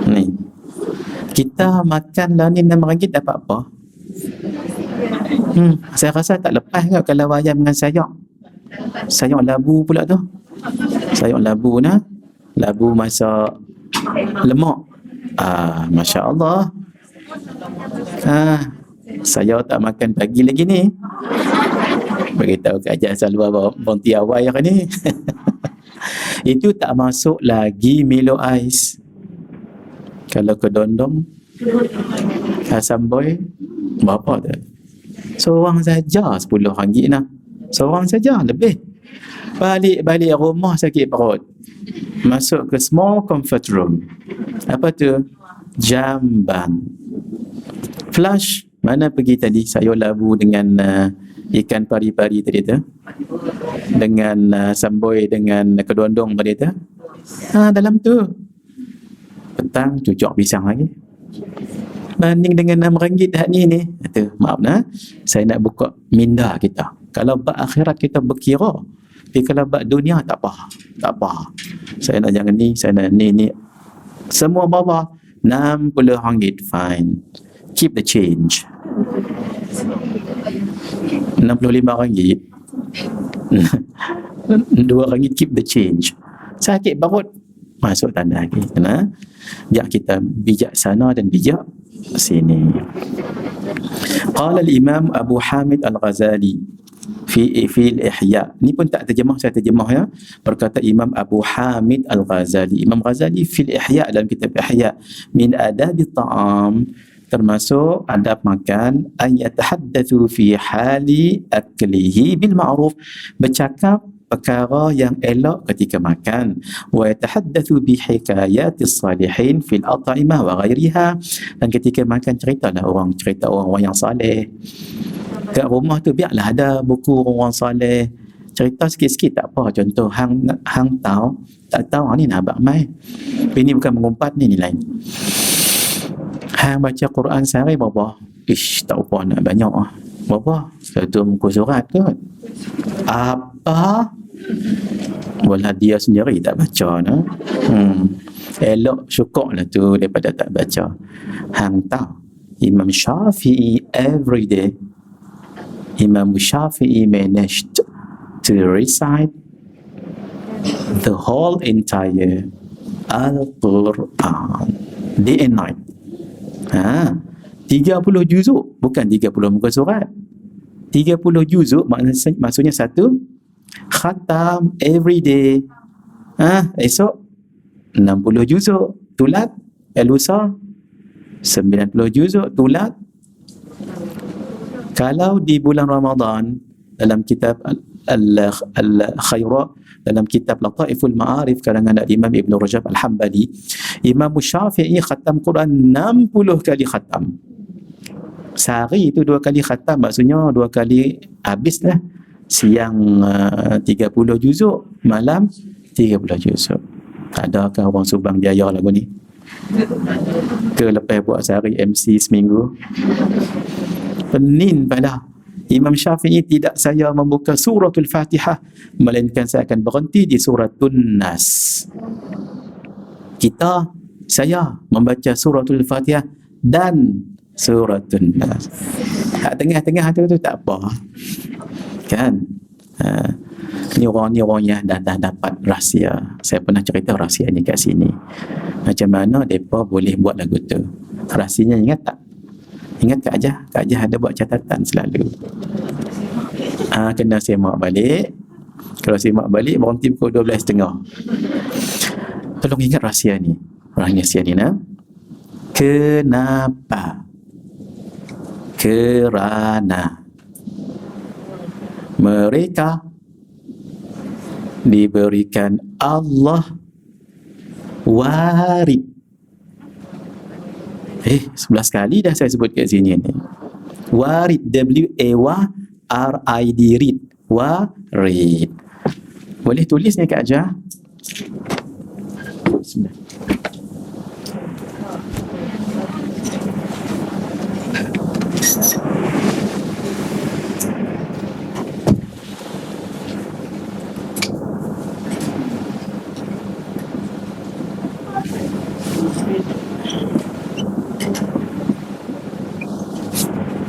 Ni kita makan lah ni RM6 dapat apa? Saya rasa tak lepas kot kalau ayam dengan sayur labu pula tu. Sayur labu nah, labu masak lemak. Masya Allah. Saya tak makan pagi lagi ni. Beritahu ke Ajak Salwa Bonti Awai ni. Itu tak masuk lagi Milo Ais. Kalau ke Dondong, Asam Boy, berapa tu? Seorang saja RM10 nak. Seorang saja lebih. Balik rumah sakit perut. Masuk ke small comfort room. Apa tu? Jamban. Flush. Mana pergi tadi? Sayur labu dengan ikan pari-pari tadi tu. Dengan samboy dengan kedondong tadi tu. Dalam tu. Petang cucuk pisang lagi. Banding dengan RM6 dah ni. Tu, maaf saya nak buka minda kita. Kalau bab akhirat kita berkira. Tapi kalau bab dunia tak apa. Saya nak jangan ni, saya nak ni. Semua bawah RM60 fine. Keep the change. RM65. RM2 keep the change. Sakit perut masuk tanda lagi. Biar kita bijaksana dan bijak sini. Qala al-Imam Abu Hamid Al-Ghazali fi al-Ihya. Ni pun tak terjemah, saya terjemah ya. Berkata Imam Abu Hamid Al-Ghazali. Imam Ghazali fi al-Ihya, dalam kitab Ihya, min adabi ta'am, termasuk adab makan, an yatahaddatsu fi hali aklihi bil ma'ruf, bercakap perkara yang elok ketika makan, wa yatahaddatsu bi hikayatis salihin fil at'imah wa ghairiha, dan ketika makan cerita orang yang saleh. Kat rumah tu biarlah ada buku orang saleh, cerita sikit-sikit tak apa. Contoh hang tahu, tak tahu ni nak abang mai. Ini bukan mengumpat ni lain. Hang baca Quran sehari berapa? Tak apa nak banyak ah. Berapa? Satu muka surat kot. Apa? Walau dia sendiri tak baca no. Elok syukur lah tu daripada tak baca. Hang tahu Imam Syafi'i every day, Imam Syafi'i managed to recite the whole entire Al-Quran day and night. 30 juzuk, bukan 30 muka surat. 30 juzuk maksudnya satu khatam every day. Esok 60 juzuk tulat, lusa 90 juzuk tulat. Kalau di bulan Ramadan dalam kitab Al-Khaira, dalam kitab Lataiful Ma'arif karangan Imam Ibn Rajab Al-Hambali, Imam Syafi'i khatam Quran 60 kali khatam. Sehari itu 2 kali khatam, maksudnya 2 kali habis lah. Siang 30 juzuk, malam 30 juzuk. Adakah orang Subang Jaya lagu ni? Ke lepas buat sehari MC seminggu? Penin pada Imam Syafi'i tidak saya membuka suratul Fatihah, melainkan saya akan berhenti di suratul Nas. Saya membaca suratul Fatihah dan suratul Nas. Tengah-tengah tu tak apa kan. Ni orang yang dah dapat rahsia. Saya pernah cerita rahsia ni kat sini, macam mana mereka boleh buat lagu tu. Rahsianya ingat tak? Ingat Kak Ajah ada buat catatan selalu. Kena semak balik. Kalau semak balik berhenti pukul 12.30. Tolong ingat rahsia ni. Rahsia ni nah. Kenapa? Kerana mereka diberikan Allah warid. 11 kali dah saya sebut kat sini ni. Warid, W-A-R-I-D, read. Warid. Boleh tulis ni Kak Ajah? Bismillah.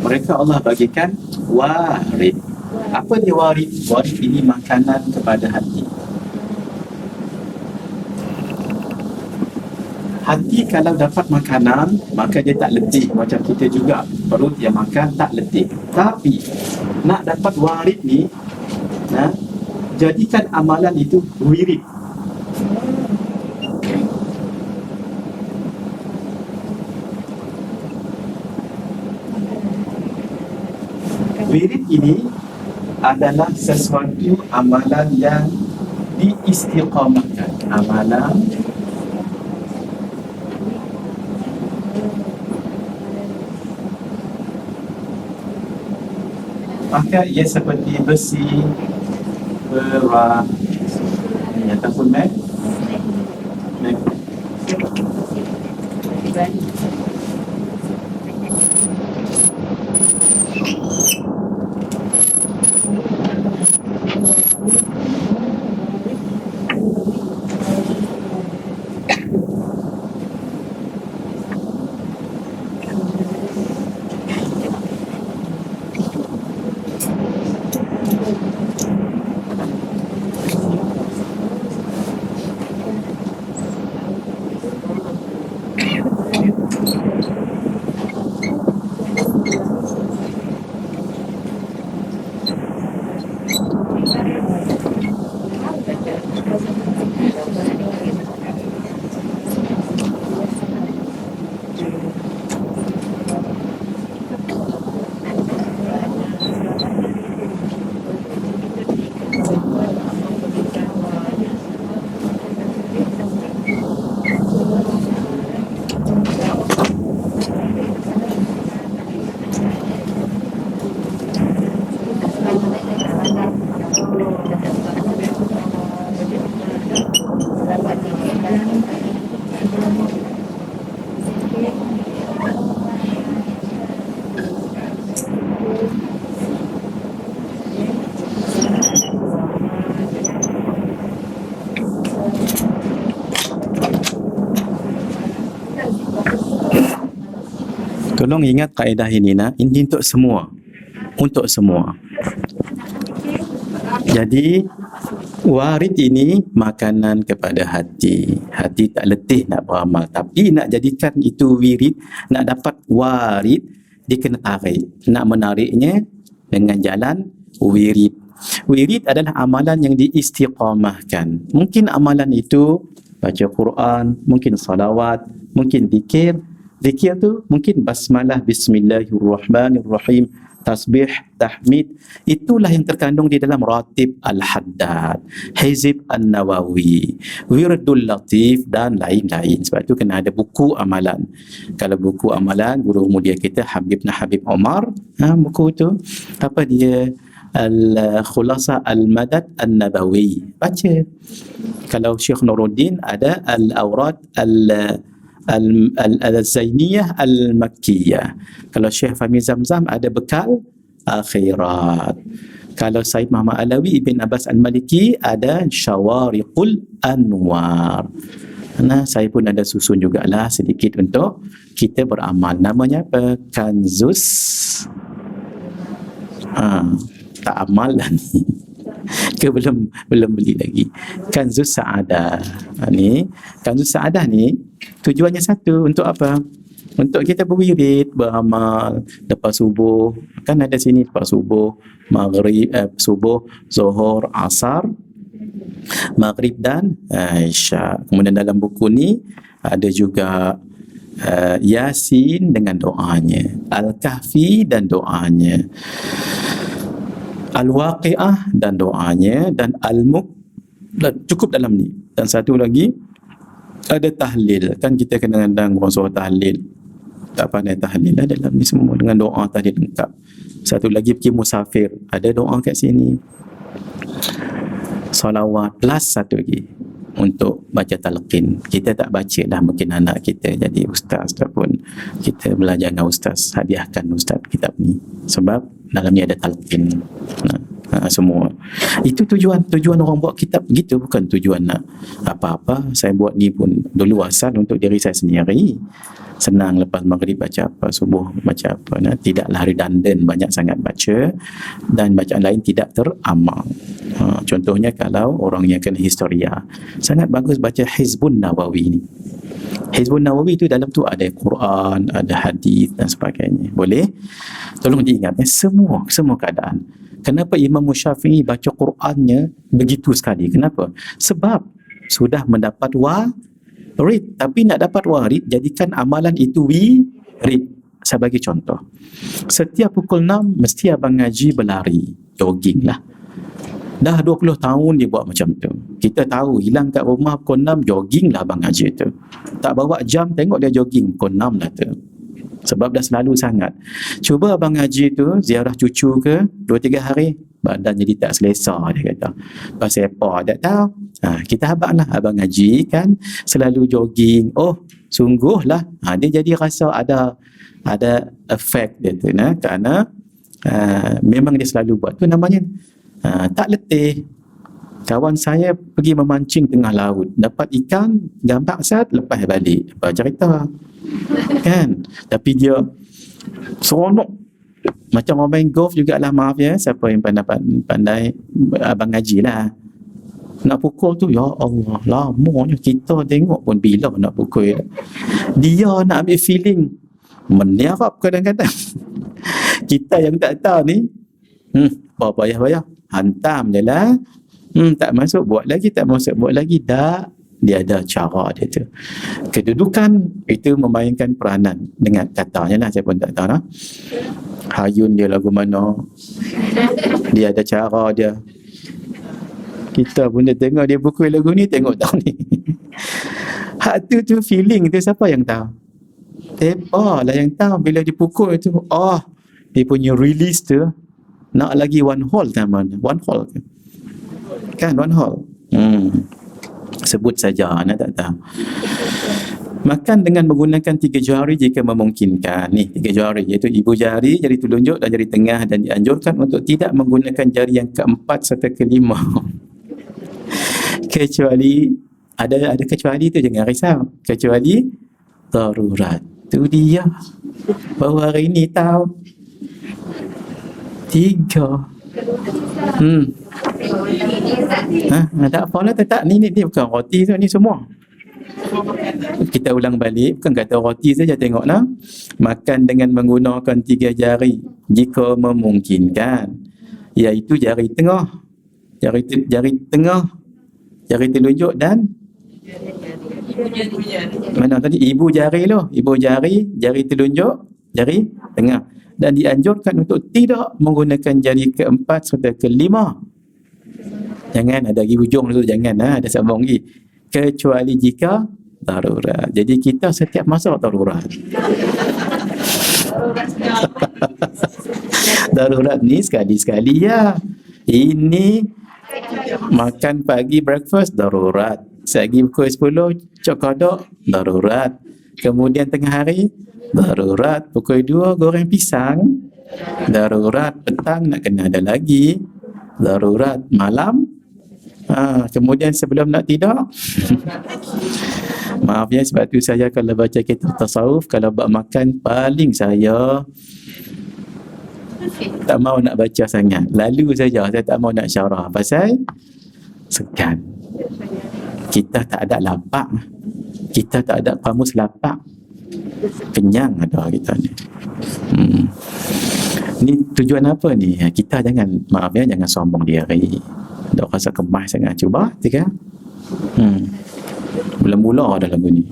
Mereka Allah bagikan warid. Apa dia warid? Warid ini makanan kepada hati. Hati kalau dapat makanan, maka dia tak letih. Macam kita juga, perut yang makan tak letih. Tapi nak dapat warid ni, jadikan amalan itu wirid. Wirid ini adalah sesuatu amalan yang diistiqamahkan. Amalan maka ia seperti besi, perak, ataupun mag. Tolong ingat kaedah ini ini untuk semua. Untuk semua. Jadi warid ini makanan kepada hati. Hati tak letih nak beramal, tapi nak jadikan itu wirid, nak dapat warid, dia kena tarik. Nak menariknya dengan jalan wirid. Wirid adalah amalan yang diistiqamahkan. Mungkin amalan itu baca Quran, mungkin salawat, mungkin zikir. Zikir tu mungkin basmalah, bismillahirrahmanirrahim, tasbih, tahmid. Itulah yang terkandung di dalam Ratib Al-Haddad, Hizib An-Nawawi, Wirdul Latif dan lain-lain. Sebab tu kena ada buku amalan. Kalau buku amalan guru mulia kita Habib Omar, buku tu apa dia, Al-Khulasa Al-Madad An-Nabawi, baca. Kalau Syekh Nuruddin ada Al-Awrad Al-Zainiyah Al-Makkiyah. Kalau Syekh Fahmi Zamzam ada Bekal Akhirat. Kalau Said Muhammad Alawi Ibn Abbas Al-Maliki ada Syawariqul Anwar. Nah, saya pun ada susun jugalah sedikit untuk kita beramal. Namanya apa? Kanzus. Tak amal lah ni. Ke belum beli lagi. Kanzus Sa'adah. Ni Kanzus Sa'adah ni tujuannya satu, untuk apa? Untuk kita berwirid, beramal lepas subuh. Kan ada sini lepas subuh, maghrib, subuh, zuhur, asar, maghrib dan isya. Kemudian dalam buku ni ada juga Yasin dengan doanya, Al-Kahfi dan doanya, Al-Waqi'ah dan doanya, dan Al-Mulk, dan cukup dalam ni. Dan satu lagi ada tahlil. Kan kita kadang-kadang orang suruh tahlil, tak pandai tahlil, ada dalam ni semua dengan doa tahlil lengkap. Satu lagi pergi musafir, ada doa kat sini. Salawat, plus satu lagi untuk baca talqin. Kita tak baca dah, mungkin anak kita jadi ustaz ataupun kita belajar dengan ustaz, hadiahkan ustaz kitab ni, sebab dalam ni ada talqin. Semua itu tujuan orang buat kitab gitu, bukan tujuan nak apa-apa. Saya buat ni pun dulu asal untuk diri saya sendiri, senang lepas maghrib baca apa, subuh baca apa. Tidaklah redundant banyak sangat baca, dan bacaan lain tidak teramal. Contohnya kalau orang yang kena historia, sangat bagus baca Hizbun Nawawi ni. Hizbun Nawawi itu dalam tu ada Quran, ada hadis dan sebagainya. Boleh? Tolong diingat semua keadaan. Kenapa Imam Syafi'i baca Qurannya begitu sekali? Kenapa? Sebab sudah mendapat warid. Tapi nak dapat warid, jadikan amalan itu wirid. Saya bagi contoh. Setiap pukul 6 mesti abang ngaji berlari, jogging lah. Dah 20 tahun dia buat macam tu. Kita tahu hilang kat rumah pukul 6, jogging lah abang ngaji tu. Tak bawa jam, tengok dia jogging pukul 6 lah tu. Sebab dah selalu sangat. Cuba abang ngaji tu ziarah cucu ke 2-3 hari, badan jadi tak selesa, dia kata. Pasal apa? Tak tahu. Kita abang lah, abang ngaji kan selalu jogging. Oh, sungguhlah. Dia jadi rasa ada efek dia tu, kerana memang dia selalu buat. Tu namanya tak letih. Kawan saya pergi memancing tengah laut, dapat ikan, gambar sat, lepas balik. Apa cerita? Kan? Tapi dia seronok. Macam orang main golf jugalah, maaf ya, siapa yang pandai abang ngaji lah. Nak pukul tu, ya Allah, lamanya kita tengok pun bila nak pukul. Dia nak ambil feeling, meniarap kadang-kadang. Kita yang tak tahu ni, payah-payah, hantam je lah. Tak masuk, buat lagi, tak masuk, buat lagi. Tak, dia ada cara dia tu. Kedudukan itu memainkan peranan dengan katanya lah, saya pun tak tahu lah. Hayun dia lagu mana, dia ada cara dia. Kita pun dia tengok dia pukul lagu ni, tengok tahu ni. Hak tu feeling tu siapa yang tahu? Tepa lah yang tahu. Bila dia pukul tu, dia punya release tu nak lagi one hole namanya. One hole kan, one hole. Sebut saja, anak tak tahu. Makan dengan menggunakan 3 jari jika memungkinkan. Ni 3 jari, iaitu ibu jari, jari telunjuk dan jari tengah, dan dianjurkan untuk tidak menggunakan jari yang keempat serta kelima. Kecuali ada kecuali tu, jangan risau. Kecuali darurat. Tu dia. Baru hari ni tahu. 3. Tak apalah, tak ni bukan roti tu, ni semua. Kita ulang balik, bukan kata roti saja, tengoklah. Makan dengan menggunakan 3 jari jika memungkinkan, iaitu jari tengah, jari tengah, jari telunjuk dan mana tadi? Ibu jari loh, ibu jari, jari telunjuk, jari tengah. Dan dianjurkan untuk tidak menggunakan jari keempat serta kelima. Jangan ada lagi hujung tu, jangan ada sambung lagi. Kecuali jika darurat. Jadi kita setiap masa darurat. Darurat ni sekali-sekali ya. Ini makan pagi breakfast darurat. Sagi pukul 10 cokodok darurat. Kemudian tengah hari darurat. Pukul 2 goreng pisang darurat. Petang nak kena ada lagi darurat. Malam kemudian sebelum nak tidur maaf ya, sebab tu saya kalau baca kitab tasawuf, kalau bab makan paling saya tak mau nak baca sangat, lalu saja, saya tak mau nak syarah pasal segan. Kita tak ada lapak, kita tak ada kamus lapak, kenyang ada kita ni. Ni tujuan apa ni? Kita jangan, maaf ya, jangan sombong diri. Dah rasa kemas sangat, cuba 3. Mula-mula dah lagu ni.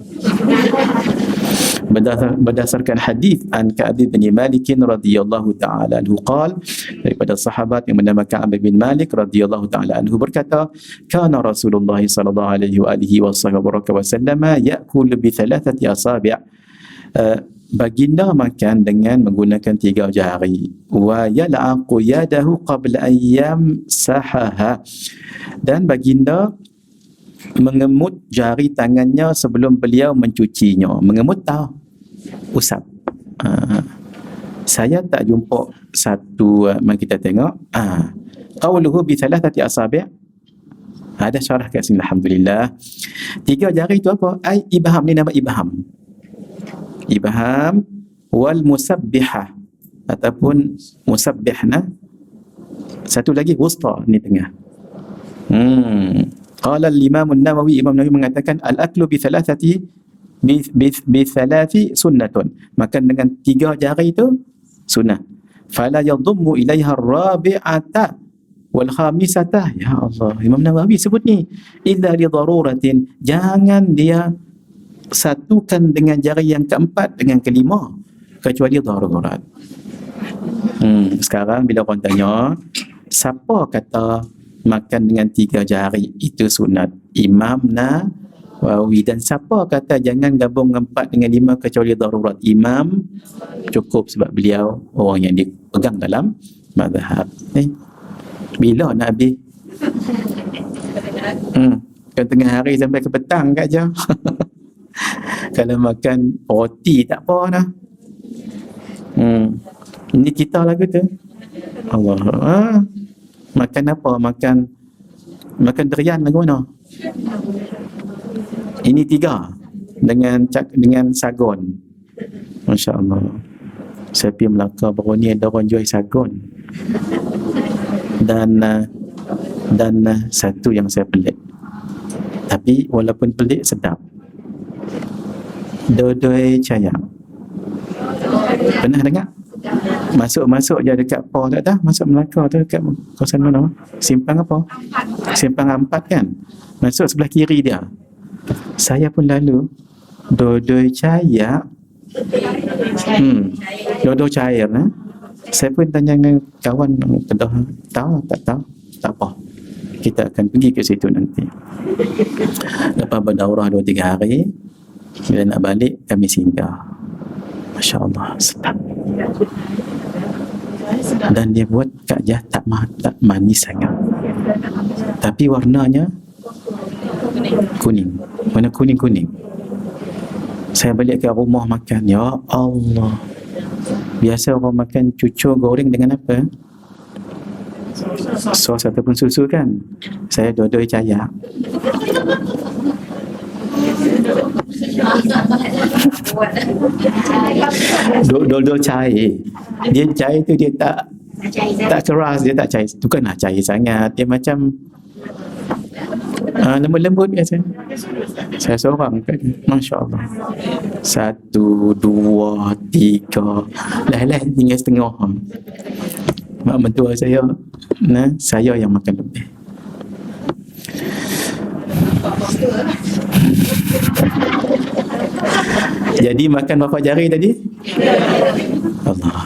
Berdasarkan hadis an Ka'ab bin Malik radhiyallahu taala anhu qala, daripada sahabat yang bernama Ka'ab bin Malik radhiyallahu taala anhu berkata, kana Rasulullah sallallahu alaihi wa alihi wasallam ya'kul bi 3 asabi'. Baginda makan dengan menggunakan 3 jari. Wa yal'aqu yadahu qabla ayyam sahaha. Dan baginda mengemut jari tangannya sebelum beliau mencucinya. Mengemut tahu? Usap. Saya tak jumpa satu, mari kita tengok. Qauluhu bi 3 asabi'. Ada syarah kat sini, alhamdulillah. 3 jari itu apa? Ibham, ni nama ibham. Ibham wal musabbihah ataupun musabbihna. Satu lagi wusta, ni tengah. Qala al-Imam an-Nawawi, Imam Nawawi mengatakan al-aklu bi 3 sunnatun. Makan dengan 3 jari itu sunnah. Fala yadhummu ilaiha ar-rabi'ata wal khamisata. Ya Allah, Imam Nawawi sebut ni illa li daruratin. Jangan dia satukan dengan jari yang keempat dengan kelima kecuali darurat. Sekarang bila orang tanya, siapa kata makan dengan 3 jari itu sunat? Imam Nawawi. Dan siapa kata jangan gabung 4 dengan 5 kecuali darurat? Imam cukup, sebab beliau orang yang dipegang dalam mazhab. Bila nak habis? Kan tengah hari sampai ke petang kat je. Kalau makan roti tak apa dah. Ini kita lagu tu. Allah. Makan apa? Makan durian lagu mana? Ini 3 dengan sagon. Masya-Allah. Saya pergi Melaka baru ni, ada orang jual sagon. Dan satu yang saya pelik. Tapi walaupun pelik, sedap. Dodoi caya. Pernah dengar? Masuk je dekat pos tak dah? Masuk Melaka tu dekat kawasan mana? Simpang apa? Simpang 4 kan? Masuk sebelah kiri dia. Saya pun lalu dodoi caya. Dodoi cair. Saya pun tanya dengan kawan Kedah, tahu tak tahu? Tak apa. Kita akan pergi ke situ nanti. Lepas berdaurah 2-3 hari, bila nak balik, kami singgah. Masya Allah, sedap. Dan dia buat kajah tak manis sangat. Tapi warnanya kuning. Warna kuning-kuning. Saya balik ke rumah makan. Ya Allah. Biasa orang makan cucur goreng dengan apa? Sos ataupun susu kan? Saya dodoi caya. Dol-dol cair. Dia cair tu dia tak keras, dia tak cair. Bukanlah cair sangat, dia macam lembut-lembut biasa. Saya seorang kan, Masya Allah. 1, 2, 3, lah tinggal setengah. Mak mentua saya, saya yang makan lebih. Jadi makan berapa jari tadi? Allah.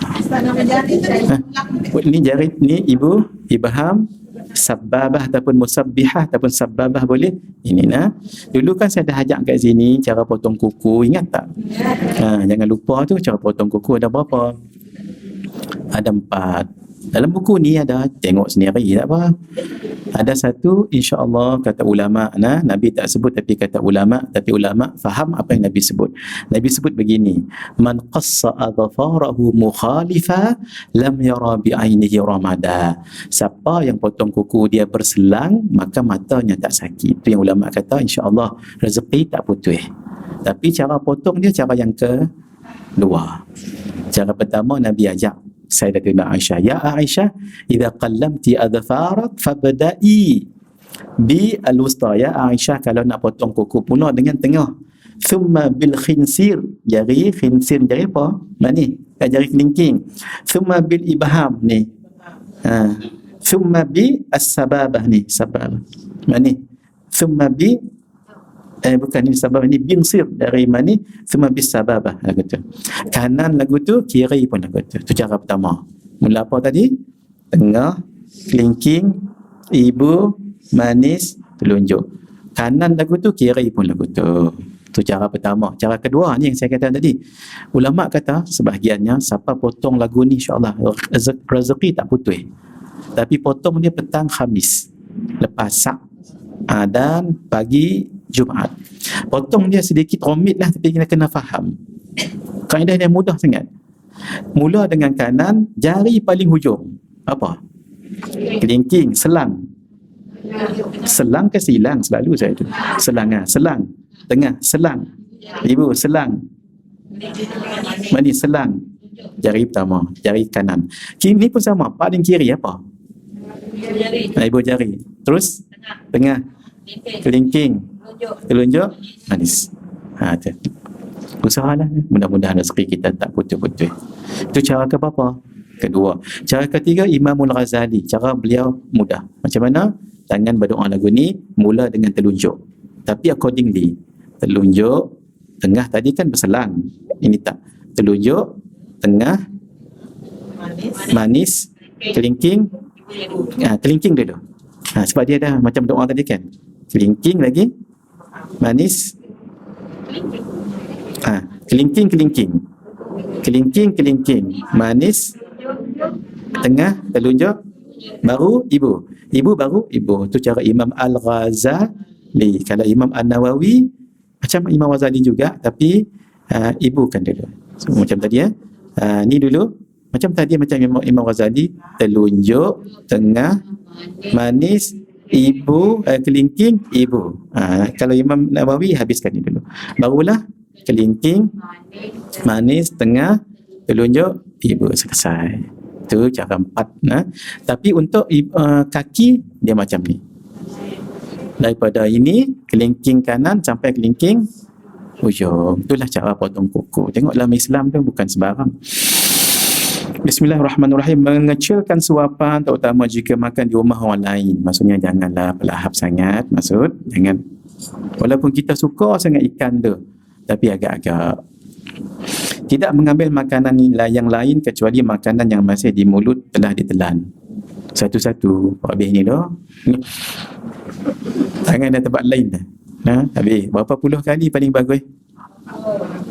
Ni jari ni ibu, ibham, sababah ataupun musabbihah ataupun sababah boleh. Ini dulu kan saya dah ajak kat sini cara potong kuku, ingat tak? Jangan lupa tu cara potong kuku ada berapa? Ada 4. Dalam buku ni ada, tengok sendiri tak apa. Ada 1, insya-Allah kata ulama, Nabi tak sebut tapi kata ulama, tapi ulama faham apa yang Nabi sebut. Nabi sebut begini, man qassa adfarahu mukhalifa lam yara bi ainihi ramada. Siapa yang potong kuku dia berselang, maka matanya tak sakit. Itu yang ulama kata, insya-Allah rezeki tak putus. Tapi cara potong dia cara yang kedua. Cara pertama Nabi ajak Sayyidatina Aisyah, ya Aisyah, idza qallamti adfarak fabda'i bi al-wusta. Ya Aisyah, kalau nak potong kuku mula dengan tengah. Thumma bil khinsir, jari khinsir, jari apa? Ni jari kelingking. Thumma bil ibham ni. Thumma bi as-sababah ni, sababah. Ni. Thumma bi bukan ini sababah, ini binsir dari mana, thumma bis sababah lagu tu. Kanan lagu tu, kiri pun lagu tu. Tu cara pertama. Mula apa tadi? Tengah, kelingking, ibu, manis, telunjuk. Kanan lagu tu, kiri pun lagu tu. Tu cara pertama. Cara kedua ni yang saya kata tadi. Ulama kata sebahagiannya siapa potong lagu ni insya-Allah rezeki tak putus. Tapi potong dia petang Khamis. Lepas Sab dan pagi Jumaat. Potong dia sedikit rumit lah, tapi kita kena faham. Kaedah dia mudah sangat. Mula dengan kanan, jari paling hujung. Apa? Kelingking, selang. Selang ke silang selalu saya tu. Selang. Tengah, selang. Ibu, selang. Manis, selang. Jari pertama, jari kanan. Kini pun sama, paling kiri apa? Ibu jari. Terus, tengah. Kelingking. Telunjuk, manis. Tu. Usahalah. Mudah-mudahan rezeki kita tak putus-putus. Itu cara ke berapa? Kedua. Cara ketiga, Imamul Ghazali. Cara beliau mudah. Macam mana? Tangan berdoa lagu ni, mula dengan telunjuk. Tapi accordingly. Telunjuk, tengah tadi kan berselang. Ini tak. Telunjuk, tengah, manis, kelingking. Kelingking dulu. Sebab dia dah macam doa tadi kan. Kelingking lagi, manis, kelingking, manis, tengah, telunjuk, baru ibu, baru ibu. Tu cara Imam Al-Ghazali. Kalau Imam An-Nawawi macam Imam Ghazali juga, tapi ibu kan dulu. So, macam tadi ni dulu macam tadi, macam Imam Ghazali, telunjuk, tengah, manis, ibu, kelingking, ibu. Kalau Imam Nawawi habiskan ni dulu. Barulah kelingking, manis, tengah, telunjuk, ibu, selesai. Itu cara 4. Tapi untuk kaki dia macam ni. Daripada ini kelingking kanan sampai kelingking ujung. Itulah cara potong kuku. Tengok dalam Islam tu bukan sembarang. Bismillahirrahmanirrahim. Mengecilkan suapan terutama jika makan di rumah orang lain. Maksudnya janganlah pelahap sangat. Jangan. Walaupun kita suka sangat ikan tu, tapi agak-agak. Tidak mengambil makanan yang lain kecuali makanan yang masih di mulut telah ditelan. Satu-satu. Habis ni dah. Tangan dah tempat lain dah. Habis. Berapa puluh kali paling bagus?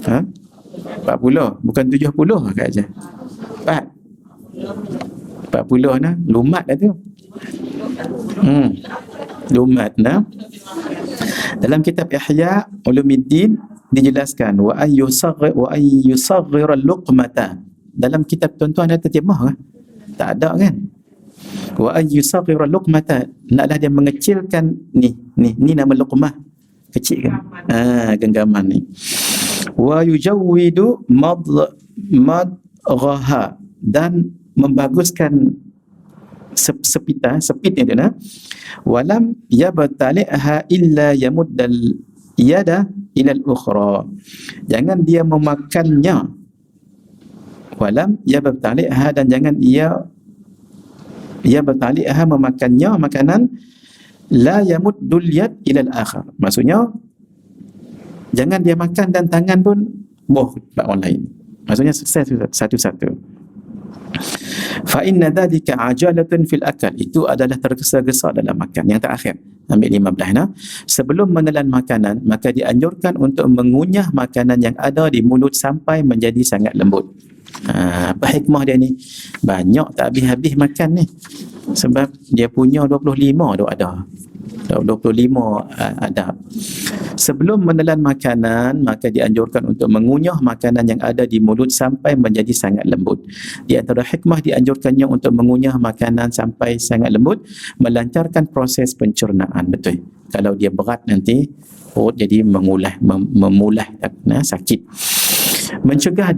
40. Bukan 70 kat aja. 40 lumat dah tu. Lumat Dalam kitab Ihya Ulumuddin dijelaskan wa ay yusaghir al-luqmata. Dalam kitab tuan-tuan ada terjemah tak ada kan? Wa ay yusaghir al-luqmata, naklah dia mengecilkan ni nama luqmah. kecil kan? Genggaman ni. Wa yujawwidu madghaha, dan membaguskan sepitnya tu nah. Walam yabtali'ha illa yamuddal yada ila al-ukhra, jangan dia memakannya. Walam yabtali'ha, dan jangan ia bertali'ha, memakannya makanan. La yamuddul yad ila al-akhar, maksudnya jangan dia makan dan tangan pun kat orang lain, maksudnya satu-satu. Fa inna dhalika ajalatun fil akal, itu adalah tergesa-gesa dalam makan. Yang terakhir, ambil 15 nah. Sebelum menelan makanan, maka dianjurkan untuk mengunyah makanan yang ada di mulut sampai menjadi sangat lembut. Apa hikmah dia ni? Banyak tak habis-habis makan ni, sebab dia punya 25 tu ada 25 adab. Sebelum menelan makanan, maka dianjurkan untuk mengunyah makanan yang ada di mulut sampai menjadi sangat lembut. Di antara hikmah dianjurkannya untuk mengunyah makanan sampai sangat lembut, melancarkan proses pencernaan. Betul, kalau dia berat nanti perut jadi memulai sakit. Mencegah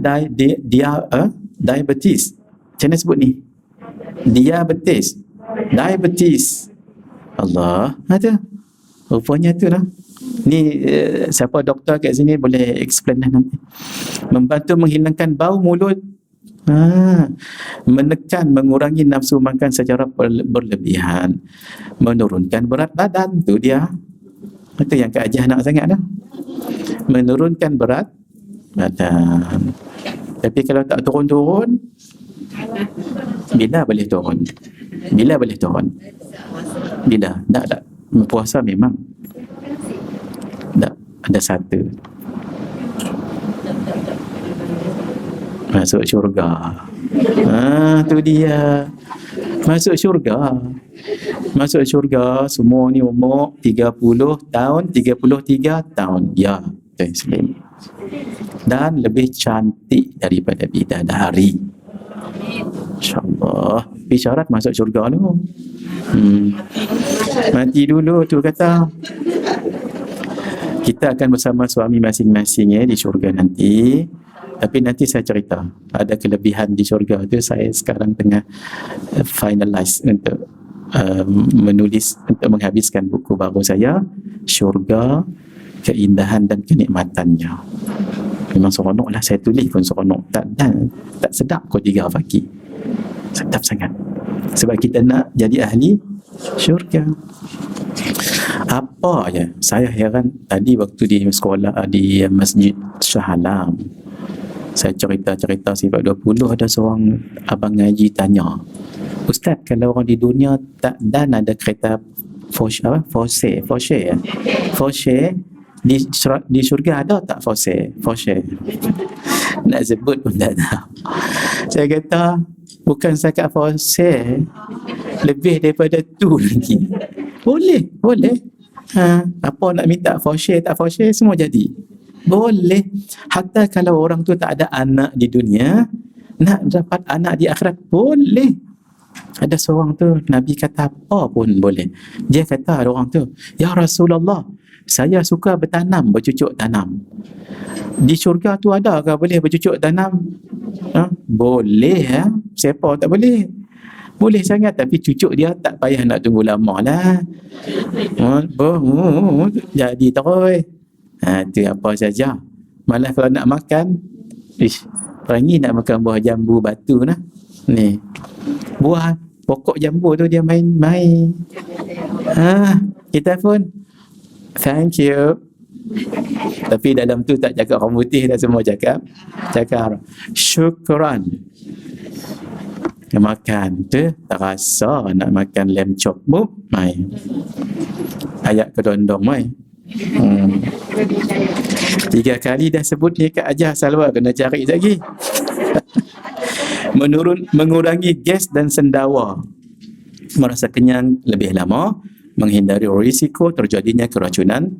diabetes. Macam mana sebut ni? Diabetes. Allah, ada. Rupanya tu lah. Ni siapa doktor kat sini boleh explain lah nanti. Membantu menghilangkan bau mulut. Mengurangi nafsu makan secara berlebihan. Menurunkan berat badan. Tu dia. Itu yang Kak Ajah nak sangat dah. Menurunkan berat badan. Tapi kalau tak turun-turun, bila boleh turun? Bila? Tak. Puasa memang tak ada satu. Masuk syurga. Tu dia. Masuk syurga semua ni umur 30 tahun, 33 tahun. Ya, Muslim. Dan lebih cantik daripada bidadari. InsyaAllah. Tapi syarat masuk syurga dulu. Mati dulu tu kata. Kita akan bersama suami masing-masing di syurga nanti. Tapi nanti saya cerita. Ada kelebihan di syurga tu, saya sekarang tengah finalize untuk menulis, untuk menghabiskan buku baru saya, Syurga, Keindahan dan Kenikmatannya. Memang seronok lah, saya tulis pun seronok. Tak sedap kau 3 pagi. Sedap sangat. Sebab kita nak jadi ahli syurga. Apa je, saya heran tadi waktu di sekolah di Masjid Shah Alam, saya cerita sifat 20, ada seorang abang ngaji tanya, Ustaz, kalau orang di dunia tak dan ada kereta Porsche di syurga ada tak Porsche? Nak sebut pun tak tahu. Saya kata bukan setakat Porsche, lebih daripada tu lagi. Boleh. Apa nak minta Porsche tak Porsche semua jadi. Boleh. Hatta kalau orang tu tak ada anak di dunia, nak dapat anak di akhirat boleh. Ada seorang tu, Nabi kata apa pun boleh. Dia kata orang tu, Ya Rasulullah, saya suka bercucuk tanam. Di syurga tu ada ke boleh bercucuk tanam? Boleh. Siapa tak boleh? Boleh sangat, tapi cucuk dia tak payah nak tunggu lama lah. Jadi terus. Itu apa saja. Malah kalau nak makan, perangi nak makan buah jambu batu lah. Ni. Buah pokok jambu tu dia main. Kita pun thank you. Tapi dalam tu tak cakap orang putih dah, semua cakap syukran. Makan tu terasa nak makan lamb chop mai. Ayat kedondong mai. 3 kali dah sebut ni Kak Ajah Salwa, kena cari lagi. Mengurangi gas dan sendawa, merasa kenyang lebih lama, menghindari risiko terjadinya keracunan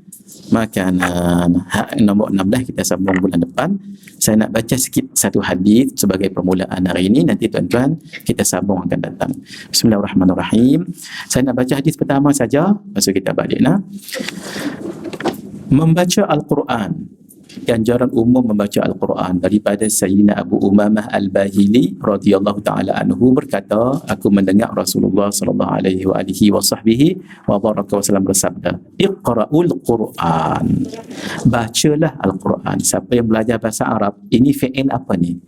makanan. Nombor 16 kita sambung bulan depan. Saya nak baca sikit satu hadis sebagai permulaan hari ini, nanti tuan-tuan kita sambung akan datang. Bismillahirrahmanirrahim. Saya nak baca hadis pertama saja, lepas tu kita balik Membaca Al-Quran, ganjaran umum membaca Al-Quran daripada Sayyidina Abu Umamah Al-Bahili radhiyallahu taala anhu berkata, aku mendengar Rasulullah sallallahu alaihi wa alihi wa baraka wasallam bersabda, Iqra'ul Quran, bacalah Al-Quran. Siapa yang belajar bahasa Arab, ini fi'il apa ni?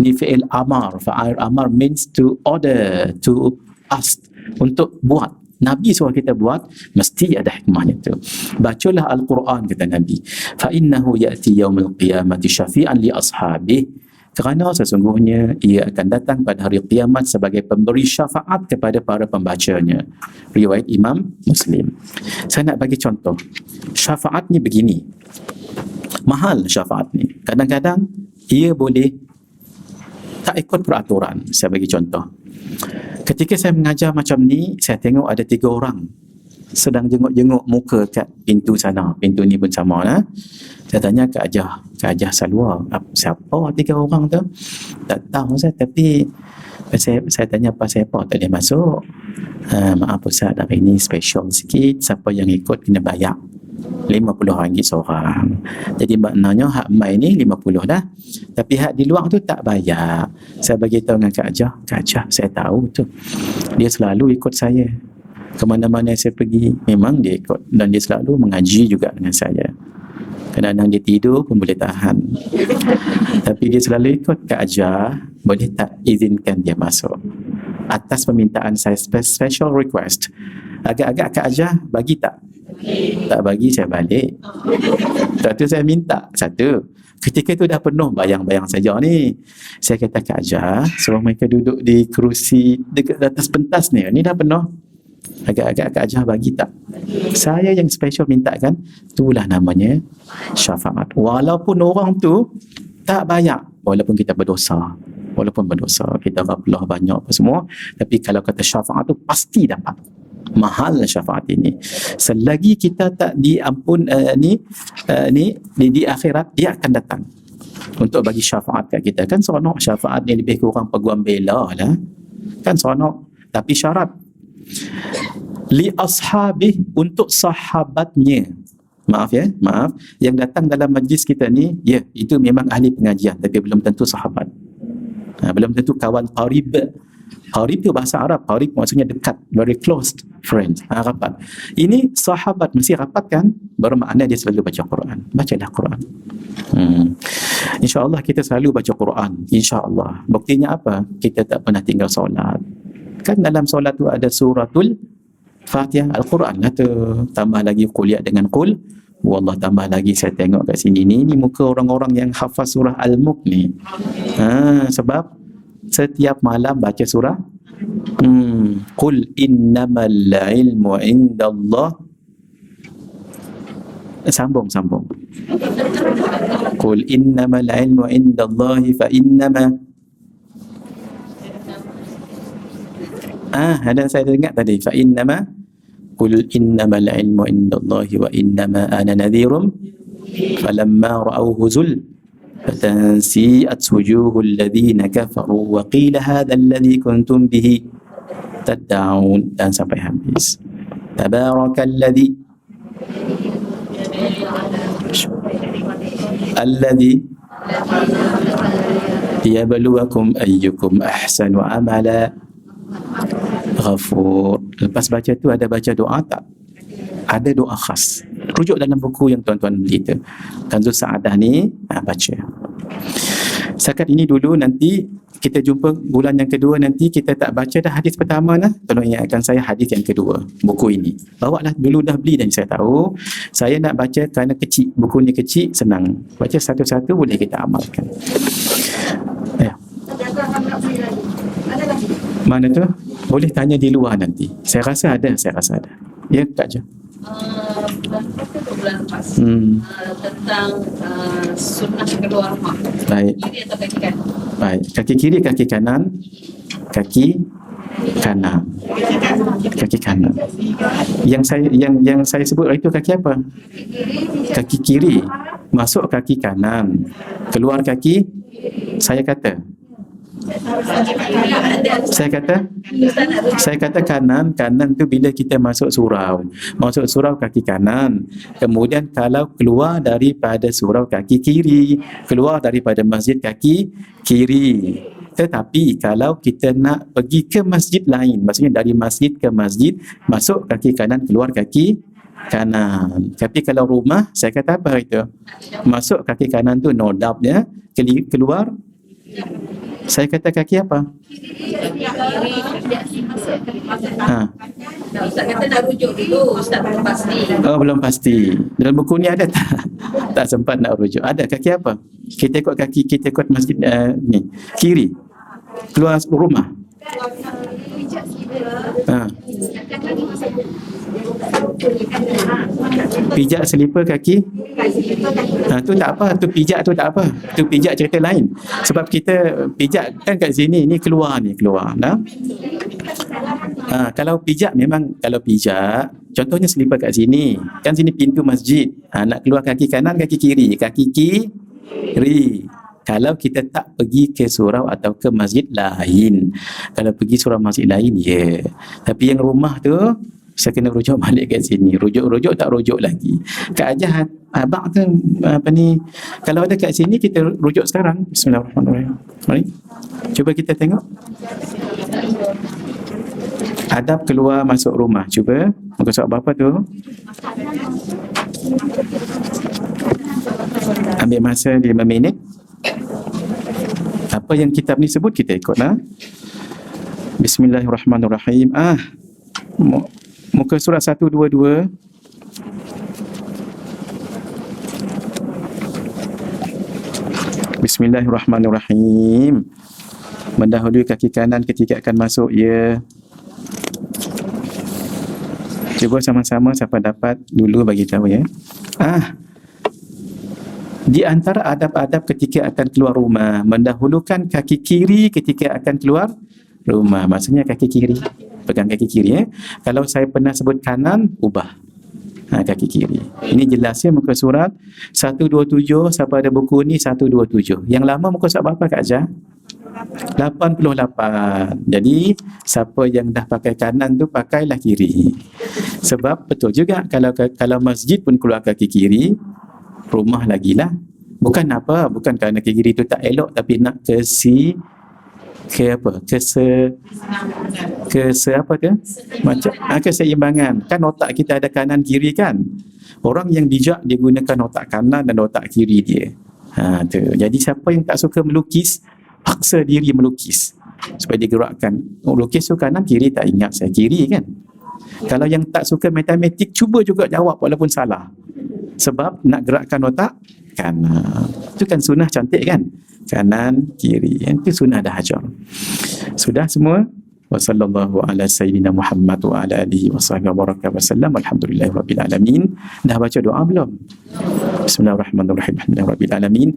Ini fi'il amar. Fa'il amar means to order, to ask, untuk buat. Nabi suruh kita buat, mesti ada hikmahnya tu. Bacalah Al-Quran, kata Nabi. Fa innahu ya'ti yaumil qiyamati syafi'an li ashabih. Kerana sesungguhnya ia akan datang pada hari kiamat sebagai pemberi syafaat kepada para pembacanya. Riwayat Imam Muslim. Saya nak bagi contoh. Syafaat ni begini. Mahal syafaat ni. Kadang-kadang ia boleh tak ikut peraturan. Saya bagi contoh. Ketika saya mengajar macam ni, saya tengok ada 3 orang sedang jenguk-jenguk muka kat pintu sana. Pintu ni pun sama lah. Saya tanya Kak Ajah Salwa, siapa 3 orang tu? Tak tahu saya, tapi saya tanya pasal apa tak boleh masuk. Maaf Ustaz, hari ni special sikit, siapa yang ikut kena bayar RM50 seorang. Jadi maknanya hak mai ni 50 dah. Tapi hak di luar tu tak bayar. Saya bagi tahu dengan Kak Ajah, saya tahu tu. Dia selalu ikut saya. Ke mana-mana saya pergi, memang dia ikut. Dan dia selalu mengaji juga dengan saya. Kadang-kadang dia tidur pun boleh tahan. Tapi dia selalu ikut. Kak Ajah, boleh tak izinkan dia masuk? Atas permintaan saya, special request. Agak-agak Kak Ajah bagi tak? Tak bagi, saya balik. Satu saya minta, satu. Ketika itu dah penuh bayang-bayang saja ni. Saya kata Kak Ajah, suruh mereka duduk di kerusi dekat atas pentas ni. Ni dah penuh. Agak-agak Kak Ajah bagi tak? Saya yang special minta kan. Itulah namanya syafaat. Walaupun orang tu tak bayar, walaupun kita berdosa, kita gaflah banyak apa semua, tapi kalau kata syafaat tu pasti dapat. Mahal syafaat ini. Selagi kita tak diampun di akhirat, dia akan datang untuk bagi syafaat kat kita. Kan seronok syafaat ni, lebih kurang peguam bela lah. Kan seronok. Tapi syarat li ashabih, untuk sahabatnya. Maaf, yang datang dalam majlis kita ni, ya, itu memang ahli pengajian, tapi belum tentu sahabat. Belum tentu kawan qarib. Qarib tu bahasa Arab. Qarib maksudnya dekat, very close friends, rapat. Ini sahabat, mesti rapat kan? Bermakna dia selalu baca Quran. Bacalah Quran. InsyaAllah kita selalu baca Quran. InsyaAllah. Buktinya apa? Kita tak pernah tinggal solat. Kan dalam solat tu ada suratul Fatihah, Al-Quran lah tu. Tambah lagi kuliah dengan Qul Wallah, tambah lagi saya tengok kat sini ni muka orang-orang yang hafaz surah Al-Mulk ni. Sebab setiap malam baca surah Qul innamal ilmu indallah. Sambung. Qul innamal ilmu indallahi fa innama. Ada saya dengar tadi, fa innama qul innamal ilmu indallahi wa innama ana nadhirum falamma ra'awhu zul fatansi'at wujuhul ladzina kafaru wa qila hadha alladhi kuntum bihi tad'un, dan sampai habis. Tabarakalladzi alladzi yabluwakum ayyukum ahsanu amala Ghafur. Lepas baca tu ada baca doa tak? Ada doa khas. Rujuk dalam buku yang tuan-tuan beli tu, Kanzus Sa'adah ni, baca. Setakat ini dulu, nanti kita jumpa bulan yang kedua, nanti kita tak baca dah hadis pertama lah. Tolong ingatkan saya hadis yang kedua, buku ini. Bawa lah, dulu dah beli dan saya tahu. Saya nak baca kerana kecil, buku ni kecil, senang. Baca satu-satu boleh kita amalkan. Mana tu? Boleh tanya di luar nanti. Saya rasa ada. Ya, Kak Jo. Bulan lepas tentang sunnah kedua rumah. Baik. Kiri atau kaki kanan? Baik. Kaki kiri, kaki kanan. Kaki kanan. Kaki kanan. Yang saya sebut itu kaki apa? Kaki kiri. Masuk kaki kanan. Keluar kaki, saya kata Saya kata kanan tu bila kita masuk surau kaki kanan. Kemudian kalau keluar daripada surau kaki kiri, keluar daripada masjid kaki kiri. Tetapi kalau kita nak pergi ke masjid lain, maksudnya dari masjid ke masjid, masuk kaki kanan, keluar kaki kanan. Tapi kalau rumah, saya kata apa itu? Masuk kaki kanan tu no doubt ya, keluar saya kata kaki apa? Ustaz kata nak rujuk dulu, Ustaz belum pasti. Oh, belum pasti. Dalam buku ni ada tak? Tak sempat nak rujuk. Ada kaki apa? Kita ikut masjid ni. Kiri. Keluar rumah. Pijak selipar kaki. Tu tak apa, tu pijak tu tak apa. Tu pijak cerita lain. Sebab kita pijak kan kat sini, ni keluar nah. Kalau pijak contohnya selipar kat sini. Kan sini pintu masjid. Nak keluar kaki kanan, kaki kiri. Kaki kiri. Kalau kita tak pergi ke surau atau ke masjid lain. Kalau pergi surau masjid lain, ya. Tapi yang rumah tu, saya kena rujuk balik kat sini. Rujuk tak rujuk lagi. Kak Ajah, abang tu kalau ada kat sini, kita rujuk sekarang. Bismillahirrahmanirrahim. Mari. Cuba kita tengok. Adab keluar masuk rumah. Cuba. Muka surat berapa tu? Ambil masa 5 minit. Apa yang kitab ni sebut, kita ikutlah. Bismillahirrahmanirrahim. Muka surat 122. Bismillahirrahmanirrahim. Mendahului kaki kanan ketika akan masuk, ya. Cuba sama-sama siapa dapat dulu bagi tahu, ya. Di antara adab-adab ketika akan keluar rumah, mendahulukan kaki kiri ketika akan keluar rumah. Maksudnya kaki kiri. Pegang kaki kiri, ya. Kalau saya pernah sebut kanan, ubah kaki kiri. Ini jelasnya muka surat 127. Siapa ada buku ni 127. Yang lama muka surat berapa Kak Ajah? 88. Jadi siapa yang dah pakai kanan tu, pakailah kiri. Sebab betul juga kalau masjid pun keluar kaki kiri, rumah lagi lah. Bukan kerana kaki kiri tu tak elok, tapi nak keseimbangan. Kan otak kita ada kanan kiri kan. Orang yang bijak dia gunakan otak kanan dan otak kiri dia. Tu. Jadi siapa yang tak suka melukis, paksa diri melukis supaya digerakkan. Lukis tu kanan, kiri tak ingat saya kiri kan. Kalau yang tak suka matematik, cuba juga jawab walaupun salah. Sebab nak gerakkan otak kanan. Itu kan sunnah cantik kan? Kanan, kiri. Itu sunnah dah ajar. Sudah semua? Wa sallallahu ala sayyidina Muhammad wa ala alihi wa sahbihi wa baraka wa sallam. Alhamdulillahi rabbil alamin. Dah baca doa belum? Bismillahirrahmanirrahim. Alhamdulillahi rabbil alamin.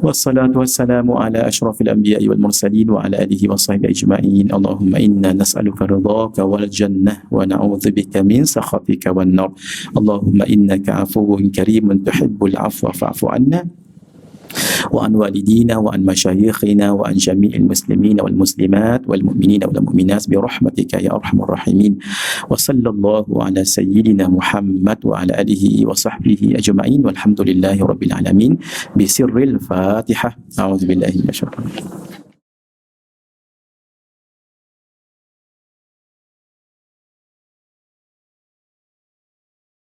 Wassalatu wassalamu ala ashrafil anbiya'i wal mursalin wa ala alihi wa sahbihi ajma'in. Allahumma inna nas'aluka ridhaka wal jannah wa na'udzubika min sakhatika wan nar. Allahumma innaka afuwwun karimun tuhibbul afwa fa'fu anna وعن والدينا وعن مشايخنا وعن جميع المسلمين والمسلمات والمؤمنين والمؤمنات برحمتك يا أرحم الراحمين وصلى الله على سيدنا محمد وعلى آله وصحبه أجمعين والحمد لله رب العالمين بسر الفاتحة. أعوذ بالله من الشيطان الرجيم.